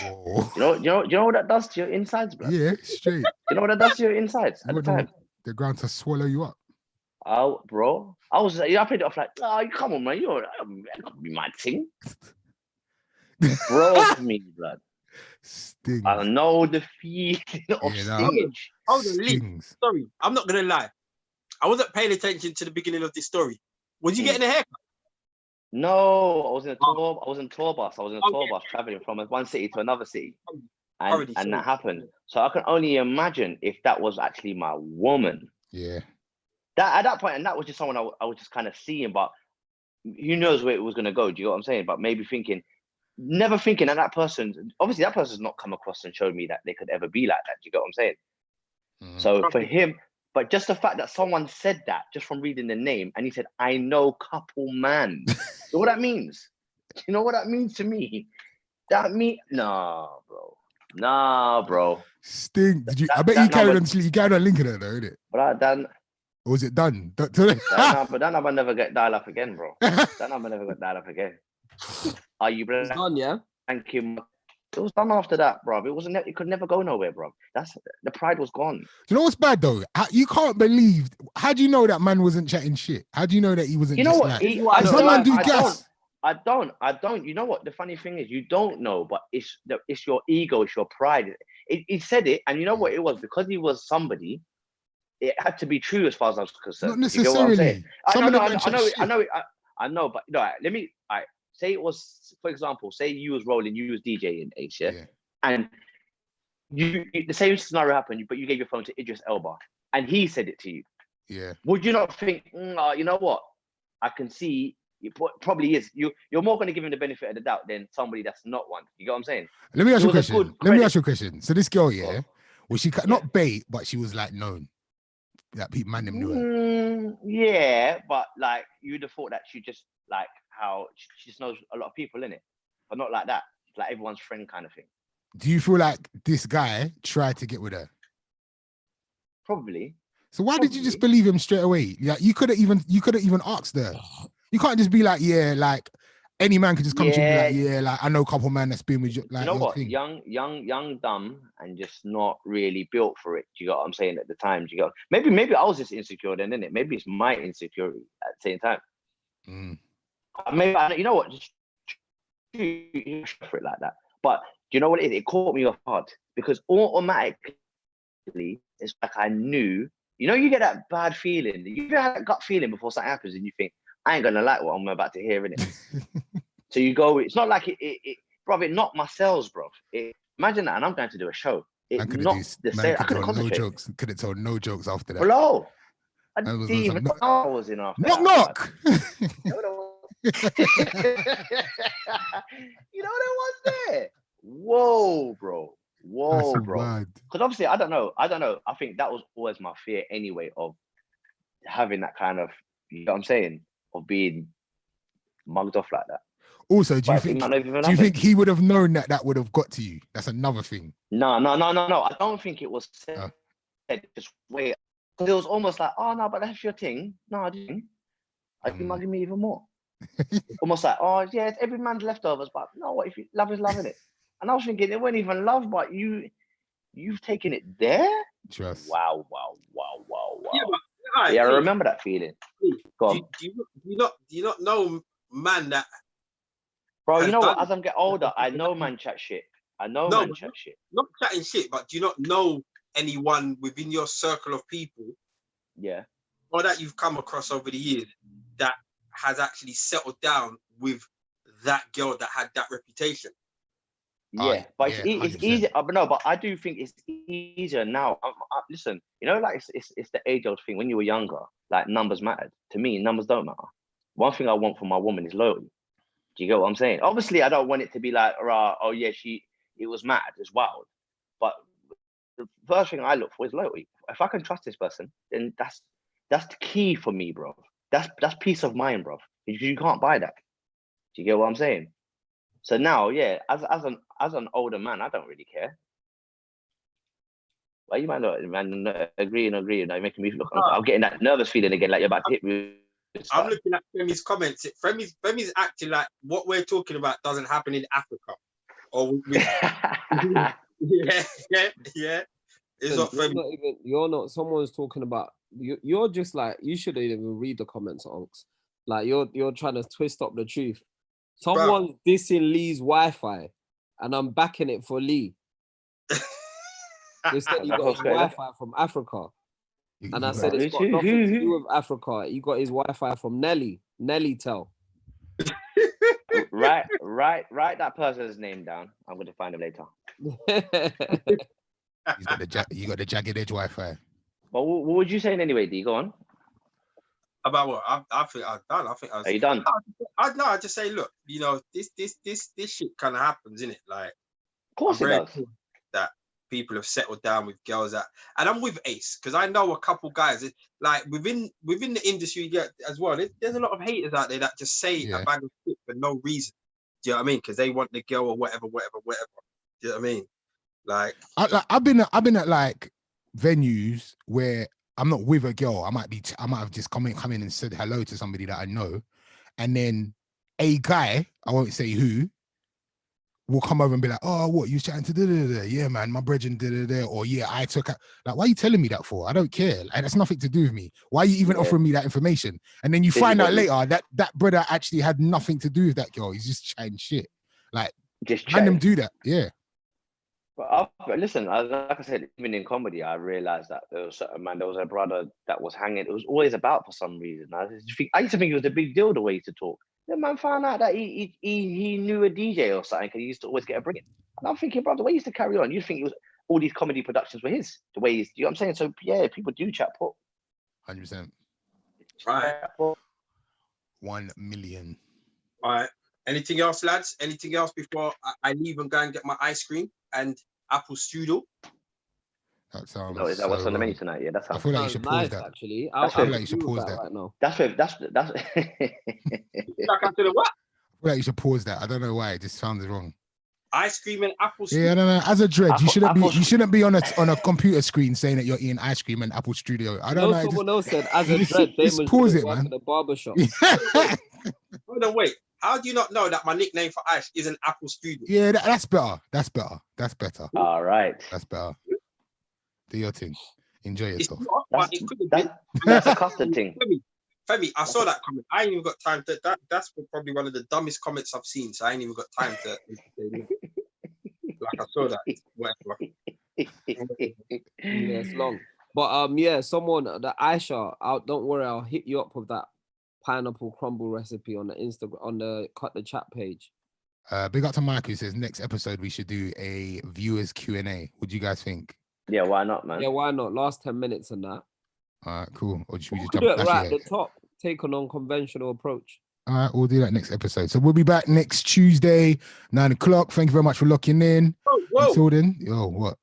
Oh. you know what that does to your insides, bro? Yeah, straight. You know what that does to your insides at the time? The ground to swallow you up. Oh, bro, I was I played it off like, "Oh, come on, man, that can't be my thing." Bro, for me, blood. Stings. I know the feeling of stingage. Hold on, Lee. Sorry, I'm not gonna lie. I wasn't paying attention to the beginning of this story. Was you getting a haircut? No, I was in a tour. I was in a tour bus. Traveling from one city to another city, and that happened. So I can only imagine if that was actually my woman. Yeah. That at that point, and that was just someone I was just kind of seeing. But who knows where it was gonna go? Do you know what I'm saying? But maybe never thinking that person, obviously that person's not come across and showed me that they could ever be like that. Do you get what I'm saying? So for him, but just the fact that someone said that just from reading the name, and he said, "I know couple man." You know what that means? You know what that means to me? Nah, bro. Stink. Did you? I bet you carried on. You carried on linking it though, innit? But Or was it done? but that number never get dialed up again, bro. That number never got dialed up again. Are you It's done, yeah. Thank you. It was done after that, bro. It wasn't. It could never go nowhere, bro. The pride was gone. Do you know what's bad though? You can't believe. How do you know that man wasn't chatting shit? How do you know that he wasn't? You know just what? Like, some man do gas. I don't. You know what? The funny thing is, you don't know, but it's your ego, it's your pride. He said it, and you know what it was? Because he was somebody, it had to be true as far as I was concerned. Not necessarily. I know, but no. Let me. Say it was, for example, say you was rolling, you was DJing, Ace, yeah? And you the same scenario happened, but you gave your phone to Idris Elba, and he said it to you. Yeah. Would you not think, you know what? I can see it probably is. You're more going to give him the benefit of the doubt than somebody that's not one. You get what I'm saying? Let me ask you a question. So this girl, was she not bait, but she was like known? That people, man, them knew her. Yeah, but like you'd have thought that she just like how she just knows a lot of people in it, but not like that. Like everyone's friend kind of thing. Do you feel like this guy tried to get with her? Probably. So why did you just believe him straight away? Like you could have even asked her. You can't just be like, yeah, like any man could just come to you and be like, yeah, like I know a couple man that's been with you. Like, you know what? Young, dumb, and just not really built for it. Do you got what I'm saying at the time? Do you got maybe I was just insecure then, innit? Maybe it's my insecurity at the same time. Maybe you know what? Just for it like that. But do you know what it is? It caught me off guard because automatically it's like I knew. You know, you get that bad feeling. You get that gut feeling before something happens, and you think, I ain't gonna like what I'm about to hear, innit? So you go. It's not like it knocked my cells, bro. Imagine that, and I'm going to do a show. It knocked the cells. I couldn't concentrate. No jokes. Couldn't tell no jokks after that. Hello. I didn't even know I was in after that. Knock. You know what was there? Whoa, bro. Whoa, bro. Because obviously, I don't know. I think that was always my fear anyway of having that kind of, you know what I'm saying, of being mugged off like that. Also, do you think he would have known that would have got to you? That's another thing. No. I don't think it was said. Just wait. Because it was almost like, oh no, but that's your thing. No, I didn't. Are you mugging me even more? Almost like, oh yeah, it's every man's leftovers, but no, what if you love is loving it? And I was thinking it wasn't even love, but you've taken it there. Trust. Wow. Yeah, I remember that feeling. Do you not know man that? Bro, you know what? As I'm getting older, I know man chat shit. Man chat shit. Not chatting shit, but do you not know anyone within your circle of people? Yeah. Or that you've come across over the years that has actually settled down with that girl that had that reputation? Yeah, but it's easier. But I do think it's easier now. Listen, you know, like it's the age-old thing. When you were younger, like numbers mattered. To me, numbers don't matter. One thing I want from my woman is loyalty. Do you get what I'm saying? Obviously, I don't want it to be like, oh yeah, it was mad, it's wild. But the first thing I look for is loyalty. If I can trust this person, then that's the key for me, bro. That's peace of mind, bro. You can't buy that. Do you get what I'm saying? So now, yeah, as an older man, I don't really care. Why you might not, man, agreeing, like making me look. I'm getting that nervous feeling again, like you're about to hit me. I'm looking at Femi's comments. Femi's acting like what we're talking about doesn't happen in Africa. Or yeah. It's not Femi. You're not. Someone's talking about. You're just like, you shouldn't even read the comments, Onks. Like you're trying to twist up the truth. Someone's dissing Lee's Wi-Fi, and I'm backing it for Lee. They said he got his Wi-Fi from Africa. And I said it's got nothing to do with Africa. He got his Wi-Fi from Nelly Tel. Write that person's name down. I'm going to find him later. You got the jagged edge Wi-Fi. But what would you saying anyway, D? Go on. About what? I think I've done. I think I was. Are you done? I just say, look, this shit kind of happens, innit? Like, Of course I'm it very does. sure that people have settled down with girls that, and I'm with Ace because I know a couple guys like within the industry you get as well. There's a lot of haters out there that just say a bag of shit for no reason. Do you know what I mean? Because they want the girl or whatever. Do you know what I mean? Like, I've been at like venues where I'm not with a girl. I might have just come in and said hello to somebody that I know, and then a guy, I won't say who, will come over and be like, "Oh, what you chatting to? Da-da-da-da. Yeah, man, my brethren da-da-da. Or yeah, I took like, why are you telling me that for? I don't care. Like, that's nothing to do with me. Why are you even offering me that information? And then you find out later that brother actually had nothing to do with that girl. He's just chatting shit. Like, Just random do that. Yeah. But listen, like I said, even in comedy, I realized that there was a brother that was hanging. It was always about for some reason. I used to think it was a big deal the way he used to talk. Then man found out that he knew a DJ or something because he used to always get a bring in. And I'm thinking, brother, the way he used to carry on, you'd think it was all these comedy productions were his. The way he's, you know what I'm saying? So yeah, people do chat put. 100%. right. 1 million. All right. Anything else, lads? Anything else before I leave and go and get my ice cream and apple strudel? That sounds. Oh, is that what's on the menu tonight? Yeah, that's. I feel like you should pause that. Actually, I feel like you should pause that right now. That's. Like after the what? I feel like you should pause that. I don't know why. It just sounds wrong. Ice cream and apple strudel. Yeah, I don't know. As a dread, you shouldn't be on a computer screen saying that you're eating ice cream and apple strudel. I don't know. Someone else said as a dread, just pause it, man. At the barbershop. Hold on, wait. How do you not know that my nickname for ice is an apple strudel? Yeah, that's better. That's better. That's better. All right. That's better. Do your thing. Enjoy yourself. It's not, but it could have been. That's a custard thing. Femi, I saw that comment. I ain't even got time to. That's probably one of the dumbest comments I've seen. So I ain't even got time to. Like I saw that. Whatever. Yeah, it's long. But yeah, someone the Aisha out. Don't worry, I'll hit you up with that pineapple crumble recipe on the Instagram on the cut the chat page. Big up to Mike who says next episode we should do a viewers Q&A. What do you guys think? Yeah, why not, man? Yeah, why not? Last 10 minutes and that. All right, cool. Or should we just do jump it right at the top? Take an unconventional approach. All right, we'll do that next episode. So we'll be back next Tuesday, 9 o'clock. Thank you very much for locking in. Whoa. Until then, what?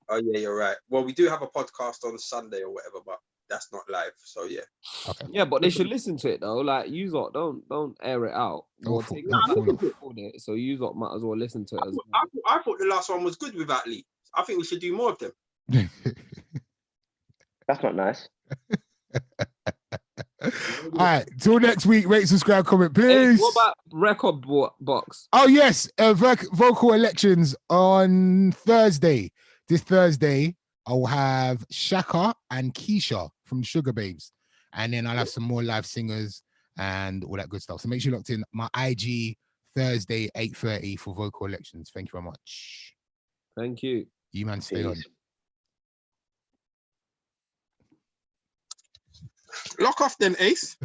Oh yeah, you're right. Well, we do have a podcast on Sunday or whatever, but that's not live. So yeah. Okay. Yeah, but they should listen to it though. Like you lot, don't air it out. So you lot might as well listen to it. I thought the last one was good without Lee. I think we should do more of them. That's not nice. All right, till next week. Rate, subscribe, comment, please. Hey, what about record box? Oh yes, vocal elections on Thursday. This Thursday, I'll have Shaka and Keisha from Sugar Babes, and then I'll have some more live singers and all that good stuff. So make sure you locked in my IG Thursday 8:30 for vocal elections. Thank you very much. Thank you. You man, stay on. Lock off then, Ace.